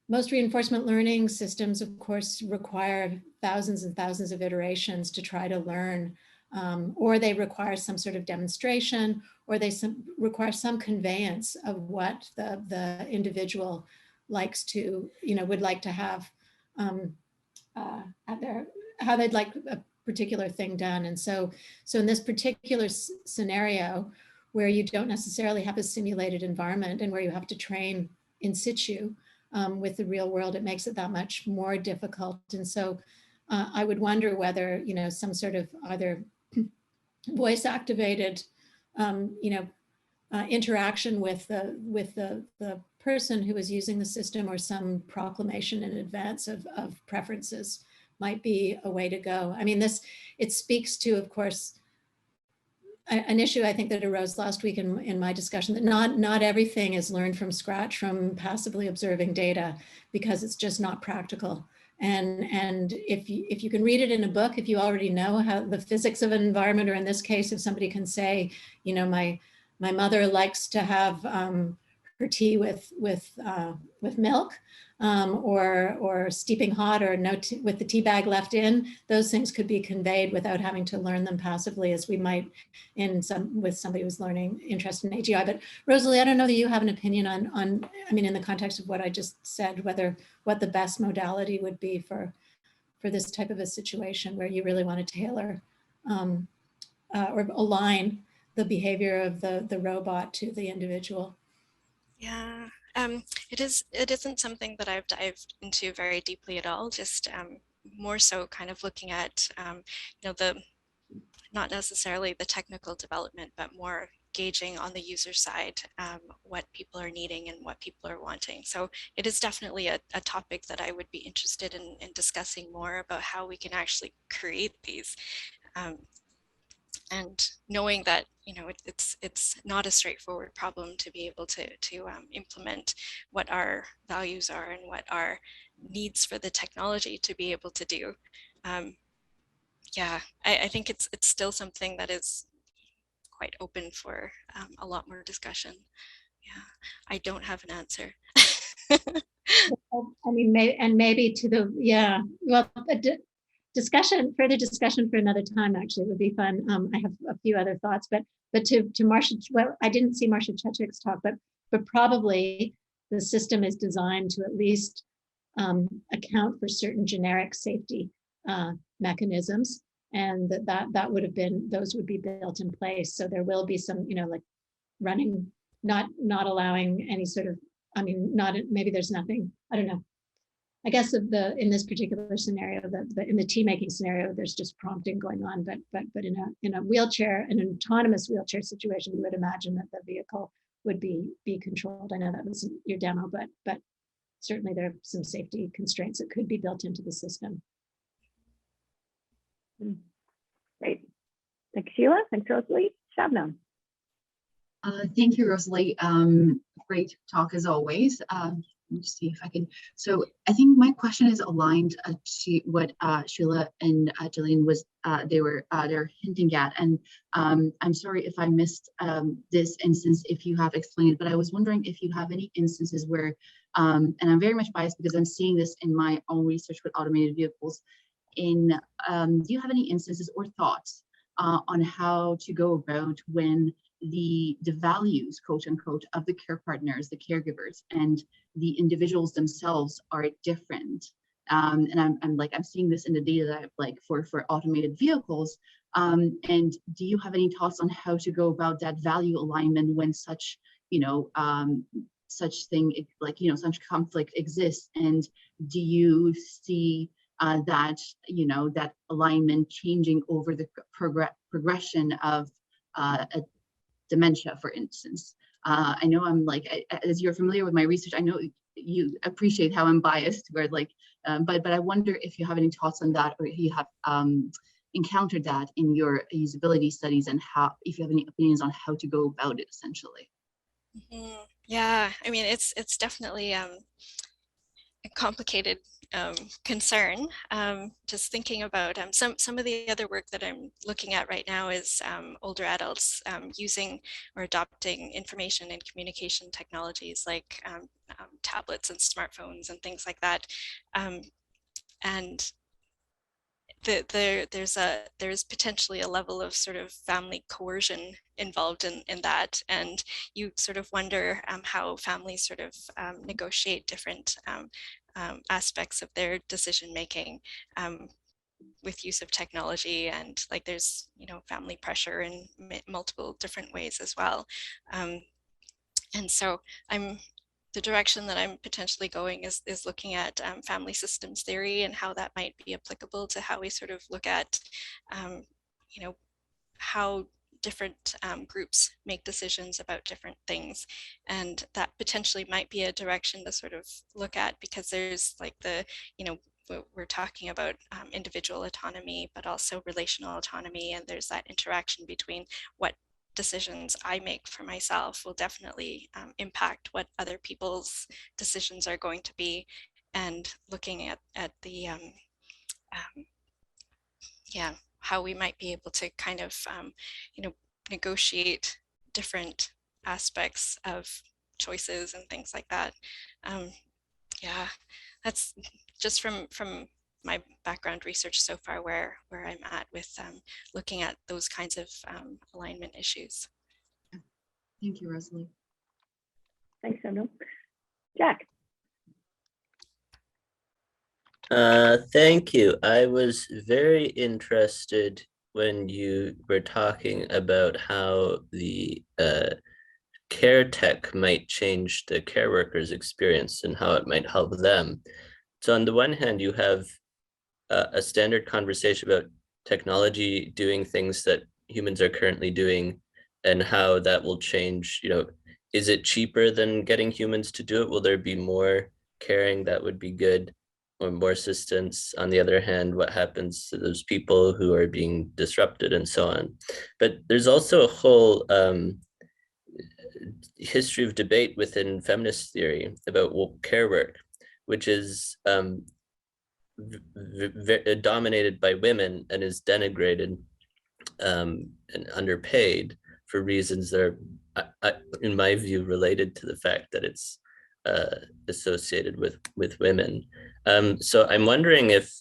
most reinforcement learning systems, of course, require thousands and thousands of iterations to try to learn, or they require some sort of demonstration, or they require some conveyance of what the individual likes to, would like to have how they'd like a particular thing done. And so in this particular scenario, where you don't necessarily have a simulated environment and where you have to train in situ, with the real world, it makes it that much more difficult. And so I would wonder whether, some sort of either voice activated, interaction with the person who is using the system, or some proclamation in advance of preferences might be a way to go. I mean, it speaks to, of course, an issue I think that arose last week in my discussion, that not everything is learned from scratch from passively observing data, because it's just not practical. And if you can read it in a book, if you already know how the physics of an environment, or in this case, if somebody can say, my mother likes to have her tea with milk, or steeping hot, or no tea, with the tea bag left in. Those things could be conveyed without having to learn them passively, as we might with somebody who's learning interest in AGI. But Rosalie, I don't know that you have an opinion on I mean, in the context of what I just said, what the best modality would be for this type of a situation where you really want to tailor or align the behavior of the robot to the individual. Yeah, it isn't something that I've dived into very deeply at all. Just more so kind of looking at not necessarily the technical development, but more gauging on the user side what people are needing and what people are wanting. So it is definitely a topic that I would be interested in discussing more about, how we can actually create these. And knowing that it's not a straightforward problem to be able to implement what our values are and what our needs for the technology to be able to do. Yeah, I think it's still something that is quite open for a lot more discussion. Yeah, I don't have an answer. I mean, maybe to the, yeah, well, further discussion for another time actually would be fun. I have a few other thoughts, but to Marcia, well, I didn't see Marcia Chechik's talk, but probably the system is designed to at least account for certain generic safety mechanisms, and that would have been, those would be built in place. So there will be some, like running, not allowing any sort of, I mean, maybe there's nothing, I don't know. I guess in this particular scenario, in the tea making scenario, there's just prompting going on. But in a wheelchair, an autonomous wheelchair situation, you would imagine that the vehicle would be controlled. I know that was your demo, but certainly there are some safety constraints that could be built into the system. Great. Thanks, Sheila. Thanks, Rosalie. Shabnam. Thank you, Rosalie. Great talk as always. Let me see if I can. So I think my question is aligned to what Sheila and Jillian they're hinting at. And I'm sorry if I missed this instance, if you have explained, but I was wondering if you have any instances where, and I'm very much biased because I'm seeing this in my own research with automated vehicles. Do you have any instances or thoughts on how to go about when the values, quote unquote, of the care partners, the caregivers, and the individuals themselves are different? And I'm seeing this in the data that I've for automated vehicles. And do you have any thoughts on how to go about that value alignment when such such thing such conflict exists? And do you see that that alignment changing over the progression of dementia, for instance? I know as you're familiar with my research, I know you appreciate how I'm biased, where but I wonder if you have any thoughts on that, or if you have encountered that in your usability studies, and if you have any opinions on how to go about it, essentially. Mm-hmm. Yeah, I mean, it's definitely a complicated concern. Just thinking about some of the other work that I'm looking at right now is older adults using or adopting information and communication technologies like tablets and smartphones and things like that. And there's potentially a level of sort of family coercion involved in that, and you sort of wonder how families sort of negotiate different aspects of their decision making with use of technology, and there's family pressure in multiple different ways as well. And so the direction that I'm potentially going is looking at family systems theory and how that might be applicable to how we sort of look at, how different groups make decisions about different things. And that potentially might be a direction to sort of look at, because there's we're talking about individual autonomy, but also relational autonomy. And there's that interaction between what decisions I make for myself will definitely impact what other people's decisions are going to be, and looking at the how we might be able to kind of negotiate different aspects of choices and things like that. Yeah, that's just from my background research so far where I'm at with looking at those kinds of alignment issues. Thank you, Rosalie. Thanks, Emil. Jack. Thank you. I was very interested when you were talking about how the care tech might change the care workers' experience and how it might help them. So on the one hand, you have a standard conversation about technology doing things that humans are currently doing and how that will change. Is it cheaper than getting humans to do it? Will there be more caring that would be good, or more assistance? On the other hand, what happens to those people who are being disrupted and so on? But there's also a whole history of debate within feminist theory about care work, which is dominated by women and is denigrated and underpaid for reasons that are, in my view, related to the fact that it's associated with women. So I'm wondering if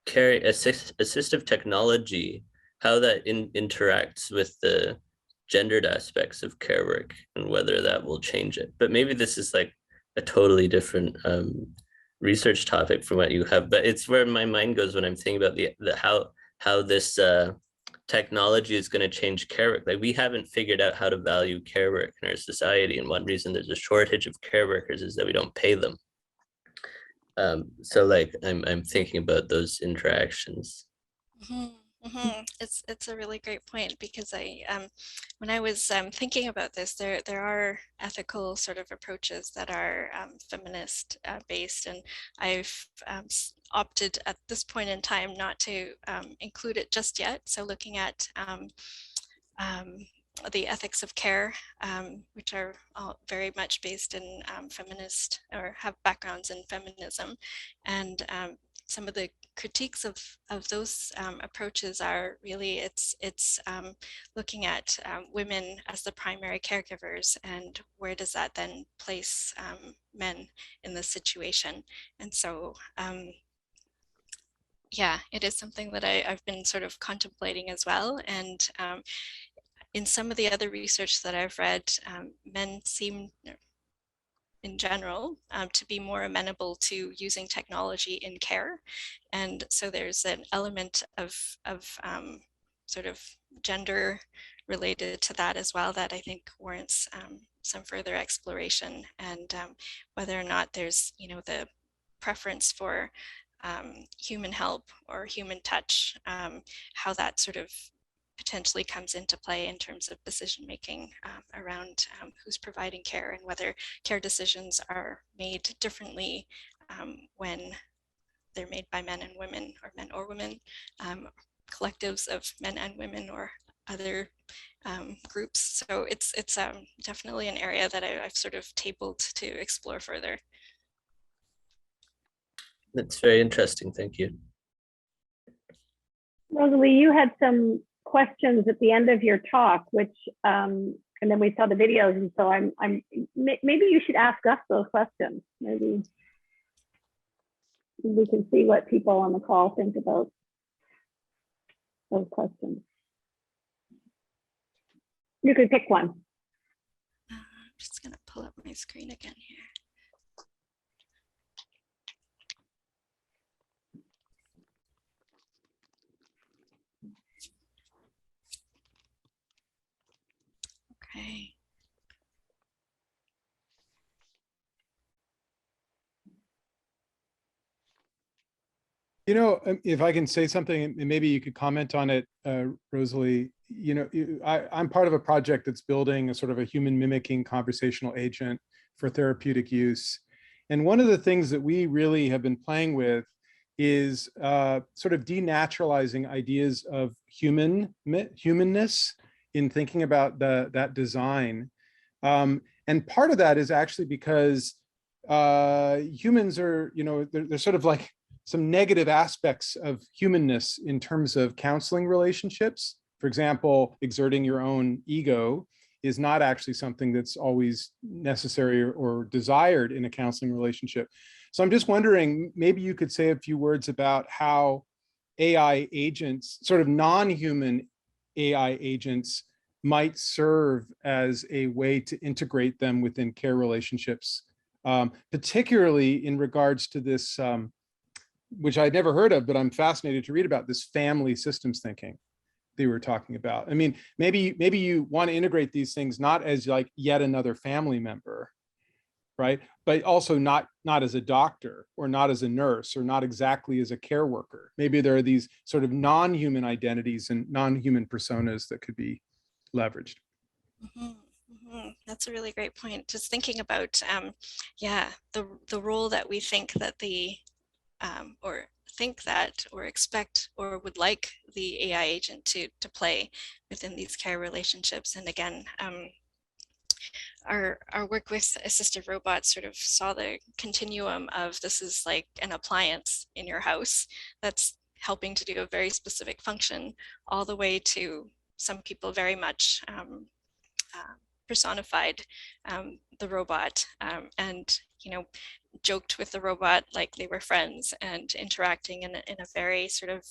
assistive technology, how that interacts with the gendered aspects of care work and whether that will change it. But maybe this is like a totally different research topic from what you have, but it's where my mind goes when I'm thinking about the how this technology is going to change care work. Like, we haven't figured out how to value care work in our society, and one reason there's a shortage of care workers is that we don't pay them. So like I'm thinking about those interactions. It's a really great point, because when I was thinking about this, there are ethical sort of approaches that are feminist based, and I've opted at this point in time not to include it just yet. So looking at the ethics of care, which are all very much based in feminist, or have backgrounds in feminism, and some of the critiques of those approaches are really it's looking at women as the primary caregivers, and where does that then place men in this situation. And so yeah, it is something that I've been sort of contemplating as well. And in some of the other research that I've read, men seem in general to be more amenable to using technology in care. And so there's an element of sort of gender related to that as well that I think warrants some further exploration, and whether or not there's, the preference for human help or human touch, how that sort of potentially comes into play in terms of decision making around who's providing care, and whether care decisions are made differently when they're made by men and women, or men or women, collectives of men and women, or other groups. So it's definitely an area that I've sort of tabled to explore further. That's very interesting. Thank you. Rosalie, you had some questions at the end of your talk, which and then we saw the videos, and so maybe you should ask us those questions. Maybe we can see what people on the call think about those questions. You could pick one. I'm just going to pull up my screen again here. Okay. If I can say something, and maybe you could comment on it, Rosalie. I'm part of a project that's building a sort of a human mimicking conversational agent for therapeutic use. And one of the things that we really have been playing with is sort of denaturalizing ideas of humanness in thinking about that design. And part of that is actually because humans are, they're sort of like some negative aspects of humanness in terms of counseling relationships. For example, exerting your own ego is not actually something that's always necessary or desired in a counseling relationship. So I'm just wondering, maybe you could say a few words about how AI agents, sort of non-human AI agents, might serve as a way to integrate them within care relationships, particularly in regards to this, which I'd never heard of, but I'm fascinated to read about, this family systems thinking they were talking about. I mean, maybe you want to integrate these things not as like yet another family member, right? But also not as a doctor or not as a nurse or not exactly as a care worker. Maybe there are these sort of non-human identities and non-human personas that could be leveraged. That's a really great point. Just thinking about, yeah, the role that we think that or expect or would like the AI agent to play within these care relationships. And again, our work with assistive robots sort of saw the continuum of, this is like an appliance in your house that's helping to do a very specific function, all the way to some people very much personified the robot, and joked with the robot like they were friends, and interacting in a very sort of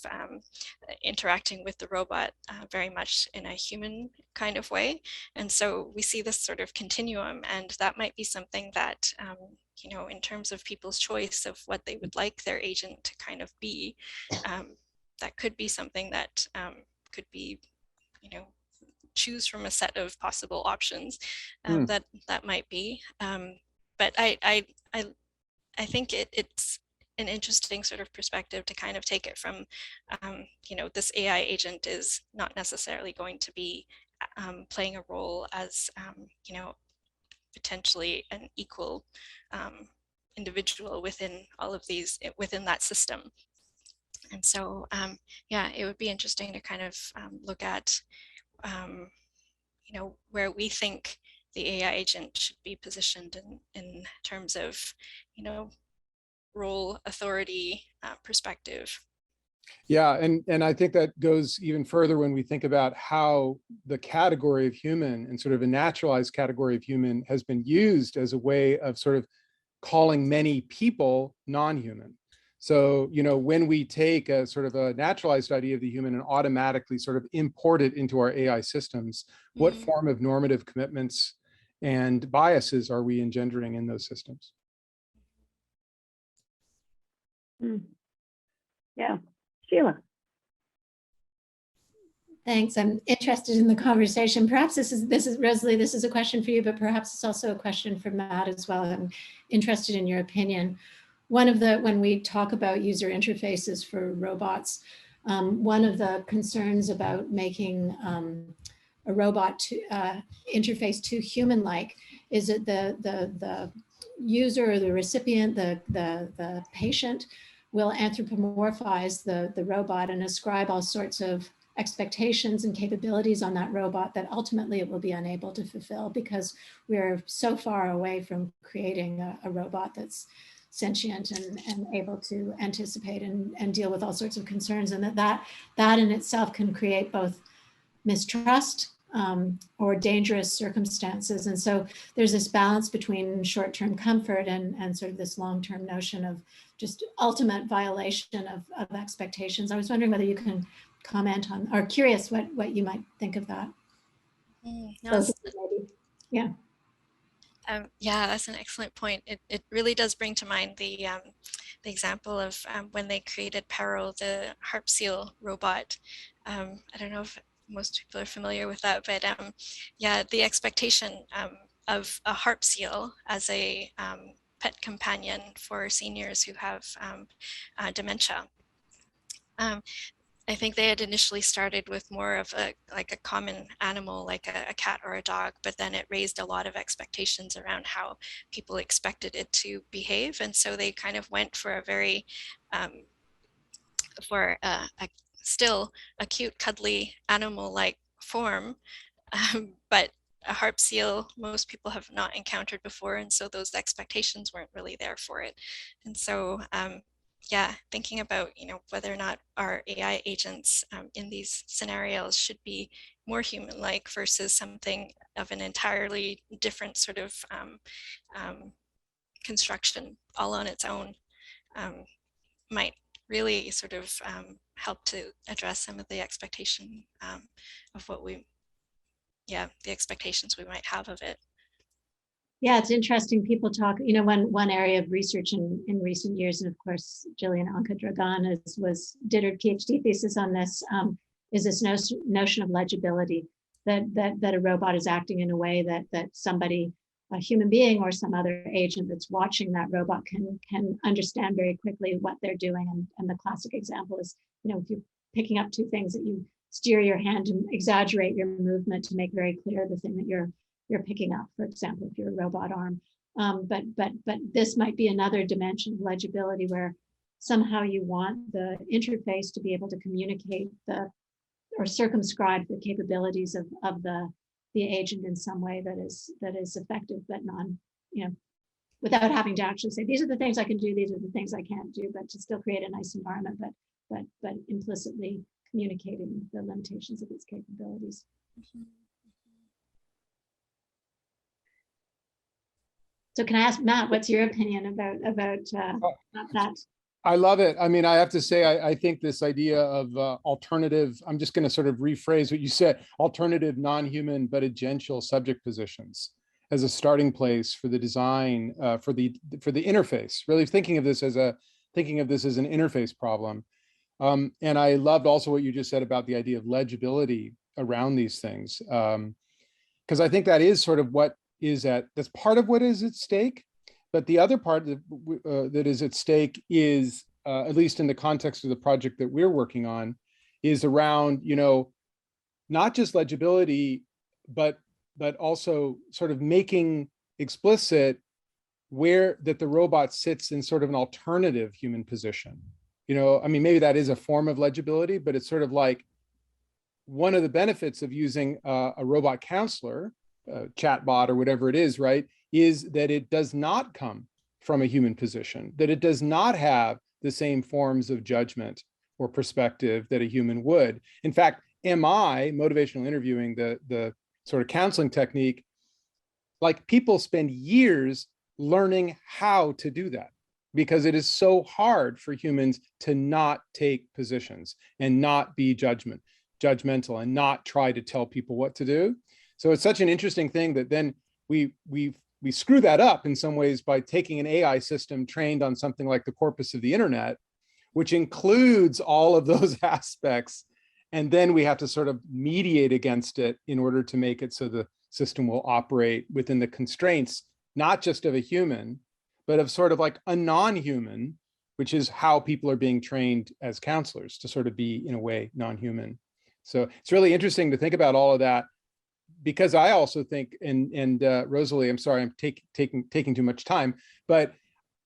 interacting with the robot very much in a human kind of way. And so we see this sort of continuum, and that might be something that in terms of people's choice of what they would like their agent to kind of be, that could be something that could be choose from a set of possible options that might be. But I think it's an interesting sort of perspective to kind of take it from, this AI agent is not necessarily going to be playing a role as, potentially an equal individual within all of these, within that system. And so, yeah, it would be interesting to kind of look at where we think the AI agent should be positioned in terms of, role, authority, perspective. Yeah, and I think that goes even further when we think about how the category of human, and sort of a naturalized category of human, has been used as a way of sort of calling many people non-human. So, when we take a sort of a naturalized idea of the human and automatically sort of import it into our AI systems, what form of normative commitments and biases are we engendering in those systems? Yeah, Sheila. Thanks. I'm interested in the conversation. Perhaps this is Rosalie, this is a question for you, but perhaps it's also a question for Matt as well. I'm interested in your opinion. When we talk about user interfaces for robots, one of the concerns about making a robot interface too human-like is that the user or the recipient, the patient, will anthropomorphize the robot and ascribe all sorts of expectations and capabilities on that robot that ultimately it will be unable to fulfill, because we're so far away from creating a robot that's sentient and able to anticipate and deal with all sorts of concerns, and that in itself can create both mistrust or dangerous circumstances. And so there's this balance between short-term comfort and sort of this long-term notion of just ultimate violation of expectations. I was wondering whether you can comment on, or curious what you might think of that. Yeah. Yeah, that's an excellent point. It really does bring to mind the example of when they created Pero, the harp seal robot. I don't know if most people are familiar with that, but yeah, the expectation of a harp seal as a pet companion for seniors who have dementia. I think they had initially started with more of a common animal, like a cat or a dog, but then it raised a lot of expectations around how people expected it to behave. And so they kind of went for a very, still a cute, cuddly animal-like form, but a harp seal most people have not encountered before. And so those expectations weren't really there for it. And so yeah, thinking about, whether or not our AI agents in these scenarios should be more human-like versus something of an entirely different sort of construction all on its own, might really sort of help to address some of the expectation of what the expectations we might have of it. Yeah, it's interesting. People talk, one area of research in recent years, and of course, Jillian Anka Dragan did her PhD thesis on this, is this notion of legibility, that a robot is acting in a way that somebody, a human being or some other agent that's watching that robot can understand very quickly what they're doing. And the classic example is, if you're picking up two things, that you steer your hand and exaggerate your movement to make very clear the thing that you're picking up, for example, if you're a robot arm. But this might be another dimension of legibility where somehow you want the interface to be able to communicate or circumscribe the capabilities of the agent in some way that is effective, but without having to actually say, these are the things I can do, these are the things I can't do, but to still create a nice environment, but implicitly communicating the limitations of its capabilities. Mm-hmm. So can I ask Matt, what's your opinion about that? I love it. I mean, I have to say, I think this idea of alternative, I'm just going to sort of rephrase what you said, alternative non-human but agential subject positions as a starting place for the design, for the interface, really thinking of this as an interface problem. And I loved also what you just said about the idea of legibility around these things. Because I think that is sort of that's part of what is at stake. But the other part that is at stake is, at least in the context of the project that we're working on, is around, not just legibility, but also sort of making explicit that the robot sits in sort of an alternative human position. I mean, maybe that is a form of legibility, but it's sort of like one of the benefits of using a robot counselor, chatbot or whatever it is, right, is that it does not come from a human position, that it does not have the same forms of judgment or perspective that a human would. In fact, MI, motivational interviewing, the sort of counseling technique, like people spend years learning how to do that because it is so hard for humans to not take positions and not be judgmental and not try to tell people what to do. So it's such an interesting thing that then we screw that up in some ways by taking an AI system trained on something like the corpus of the internet, which includes all of those aspects. And then we have to sort of mediate against it in order to make it so the system will operate within the constraints, not just of a human, but of sort of like a non-human, which is how people are being trained as counselors to sort of be, in a way, non-human. So it's really interesting to think about all of that, because I also think, and Rosalie, I'm sorry, I'm taking too much time, but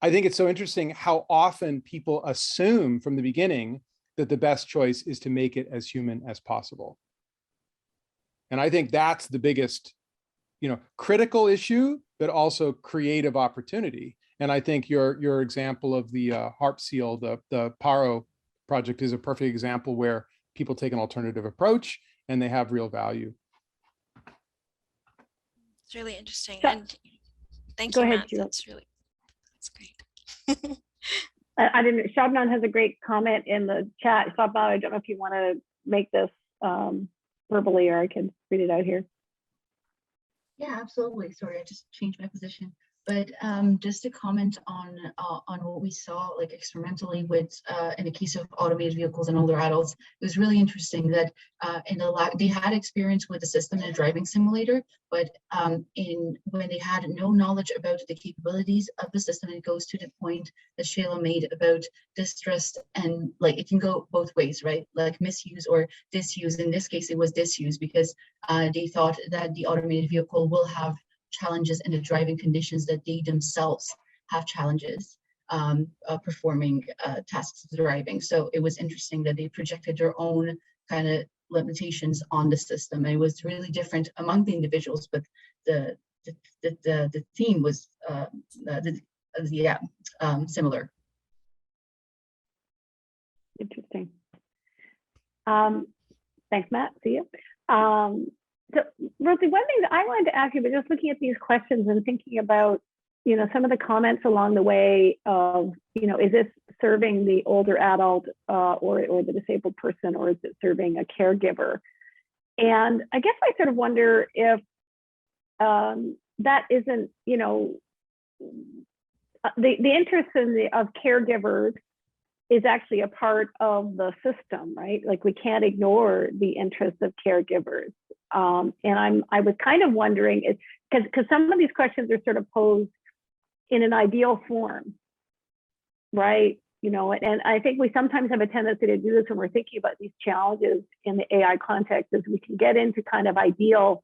I think it's so interesting how often people assume from the beginning that the best choice is to make it as human as possible. And I think that's the biggest, critical issue, but also creative opportunity. And I think your example of the HARP seal, the PARO project, is a perfect example where people take an alternative approach and they have real value. It's really interesting. So, and thank go you, ahead, Matt. Sheila. That's great. I didn't. Shabnan has a great comment in the chat. Shabnan, I don't know if you want to make this verbally, or I can read it out here. Yeah, absolutely. Sorry, I just changed my position. But just to comment on what we saw, like experimentally with in the case of automated vehicles and older adults, it was really interesting that they had experience with the system in a driving simulator, but when they had no knowledge about the capabilities of the system, it goes to the point that Shayla made about distrust, and like it can go both ways, right? Like misuse or disuse. In this case, it was disuse because they thought that the automated vehicle will have challenges in the driving conditions that they themselves have challenges performing tasks of driving. So it was interesting that they projected their own kind of limitations on the system. And it was really different among the individuals, but the theme was similar. Interesting. Thanks, Matt. See you. So, Rosie, one thing that I wanted to ask you, but just looking at these questions and thinking about, some of the comments along the way of, is this serving the older adult or the disabled person, or is it serving a caregiver? And I guess I sort of wonder if that isn't, the interest of caregivers is actually a part of the system, right? Like, we can't ignore the interests of caregivers. And I was kind of wondering, because some of these questions are sort of posed in an ideal form, right? And I think we sometimes have a tendency to do this when we're thinking about these challenges in the AI context, is we can get into kind of ideal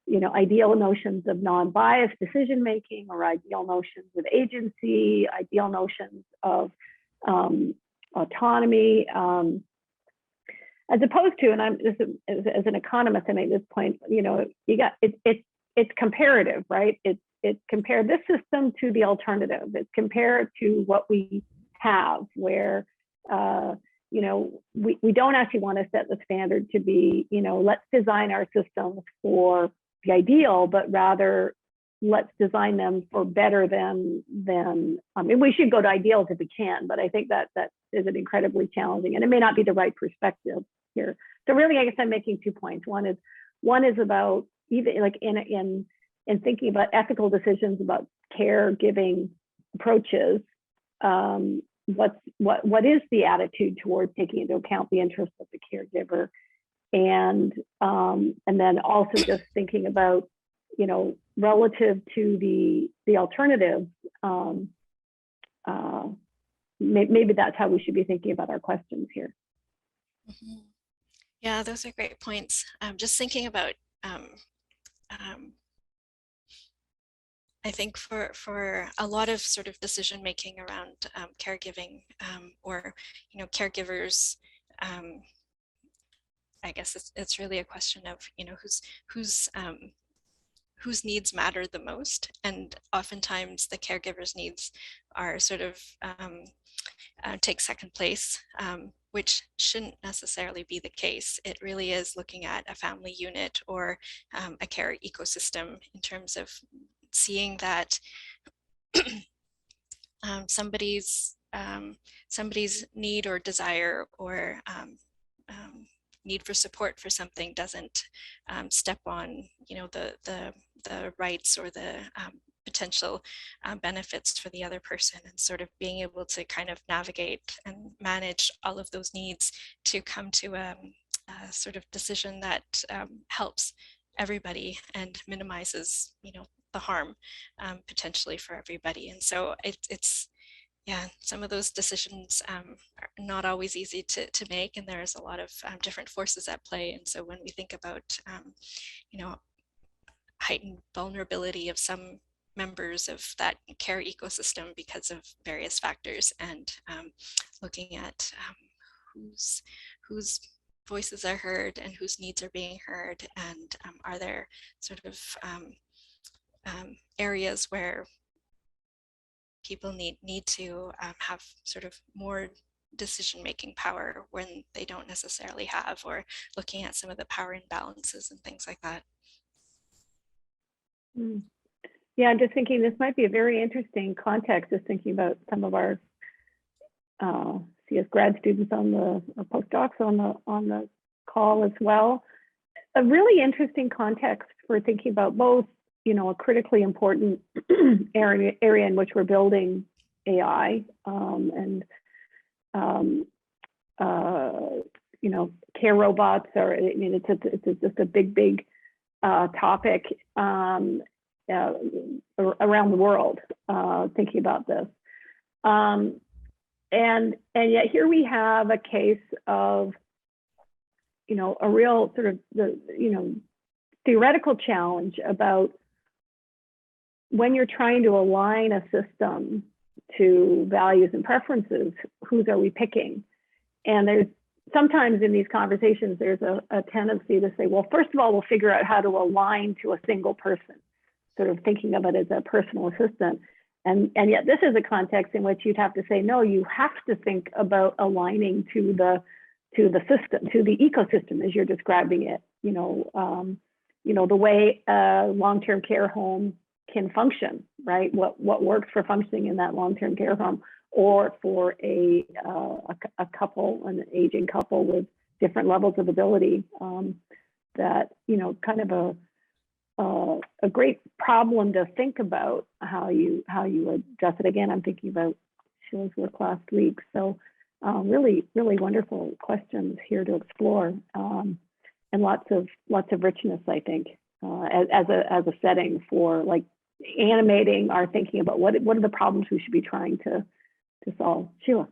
notions of non-biased decision-making, or ideal notions of agency, ideal notions of autonomy, as opposed to, and as an economist, I make this point, it's comparative, right? It's compare this system to the alternative. It's compared to what we have, where we don't actually want to set the standard to be, let's design our systems for the ideal, but rather let's design them for better than I mean, we should go to ideals if we can, but I think that is an incredibly challenging, and it may not be the right perspective here. So really, I guess I'm making 2 points. One is about, even like in thinking about ethical decisions about caregiving approaches, what is the attitude towards taking into account the interests of the caregiver, and then also just thinking about, relative to the alternative, maybe that's how we should be thinking about our questions here. Mm-hmm. Yeah, those are great points. Just thinking about, I think for a lot of sort of decision making around caregiving, or caregivers, I guess it's really a question of whose needs matter the most, and oftentimes the caregiver's needs are sort of take second place, which shouldn't necessarily be the case. It really is looking at a family unit or a care ecosystem in terms of seeing that somebody's need or desire or need for support for something doesn't step on the rights or the potential benefits for the other person, and sort of being able to kind of navigate and manage all of those needs to come to a sort of decision that helps everybody and minimizes the harm potentially for everybody. And so it's yeah, some of those decisions are not always easy to make, and there's a lot of different forces at play. And so when we think about heightened vulnerability of some members of that care ecosystem because of various factors, and looking at whose voices are heard and whose needs are being heard, and are there sort of areas where people need to have sort of more decision-making power when they don't necessarily have, or looking at some of the power imbalances and things like that. Yeah, I'm just thinking this might be a very interesting context, just thinking about some of our CS grad students on the postdocs on the call as well. A really interesting context for thinking about both, a critically important area in which we're building AI, and care robots are, it's just a big topic around the world, thinking about this. And yet here we have a case of, a real sort of theoretical challenge about when you're trying to align a system to values and preferences, whose are we picking? And there's sometimes in these conversations, there's a tendency to say, well, first of all, we'll figure out how to align to a single person, sort of thinking of it as a personal assistant. And yet this is a context in which you'd have to say, no, you have to think about aligning to the system, to the ecosystem as you're describing it. The way a long-term care home can function, right? What works for functioning in that long-term care home, or for a couple, an aging couple with different levels of ability. That kind of a great problem to think about how you address it. Again, I'm thinking about Sheila's work last week. So really wonderful questions here to explore, and lots of richness, I think, as a setting for like animating our thinking about what are the problems we should be trying to solve. Sheila.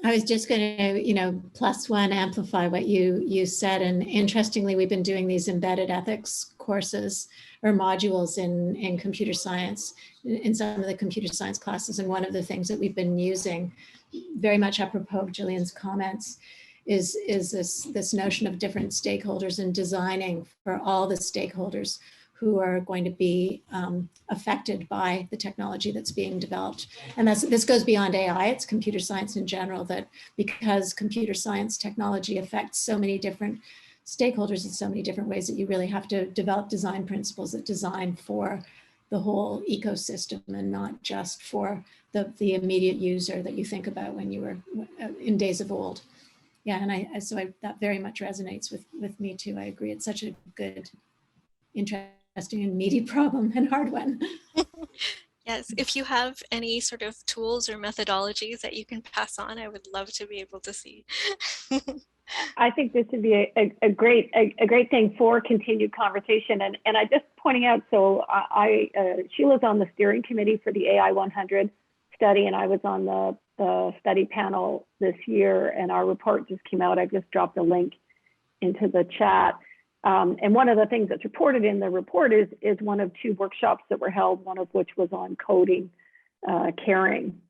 I was just going to, plus one, amplify what you said. And interestingly, we've been doing these embedded ethics courses or modules in computer science, in some of the computer science classes. And one of the things that we've been using, very much apropos of Jillian's comments, is this notion of different stakeholders and designing for all the stakeholders who are going to be affected by the technology that's being developed. And this goes beyond AI, it's computer science in general, that because computer science technology affects so many different stakeholders in so many different ways, that you really have to develop design principles that design for the whole ecosystem and not just for the immediate user that you think about when you were in days of old. Yeah, and that very much resonates with me too. I agree, it's such a good, interesting and meaty problem and hard one. Yes, if you have any sort of tools or methodologies that you can pass on, I would love to be able to see. I think this would be a great thing for continued conversation. And I just pointing out, so Sheila's on the steering committee for the AI 100 study, and I was on the study panel this year, and our report just came out. I just dropped a link into the chat. And one of the things that's reported in the report is one of two workshops that were held, one of which was on coding caring.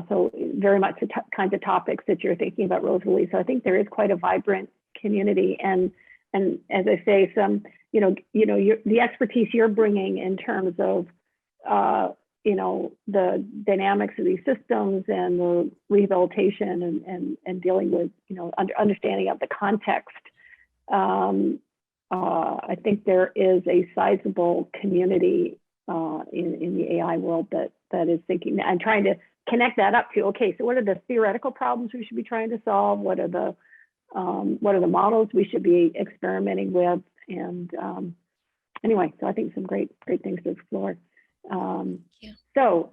So very much the kinds of topics that you're thinking about, Rosalie. So I think there is quite a vibrant community. And as I say, the expertise you're bringing in terms of, the dynamics of these systems and the rehabilitation and dealing with, understanding of the context. I think there is a sizable community in the AI world that is thinking and trying to connect that up to, okay, so what are the theoretical problems we should be trying to solve? What are the models we should be experimenting with? And anyway, so I think some great things to explore. So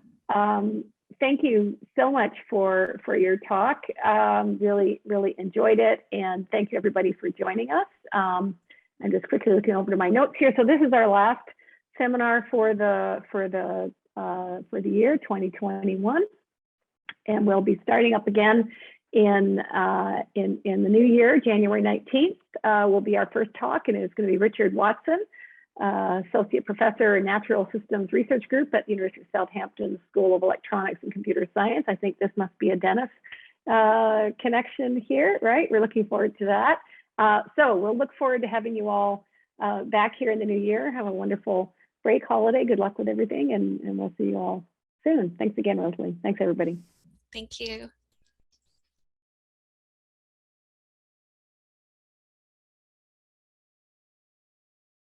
thank you so much for your talk. Really enjoyed it, and thank you everybody for joining us. I'm just quickly looking over to my notes here. So this is our last seminar for the year 2021, and we'll be starting up again in the new year. January 19th will be our first talk, and it's going to be Richard Watson, Associate Professor in Natural Systems Research Group at the University of Southampton School of Electronics and Computer Science. I think this must be a Dennis connection here, right? We're looking forward to that. So we'll look forward to having you all back here in the new year. Have a wonderful break holiday. Good luck with everything, and we'll see you all soon. Thanks again, Rosalie. Thanks, everybody. Thank you.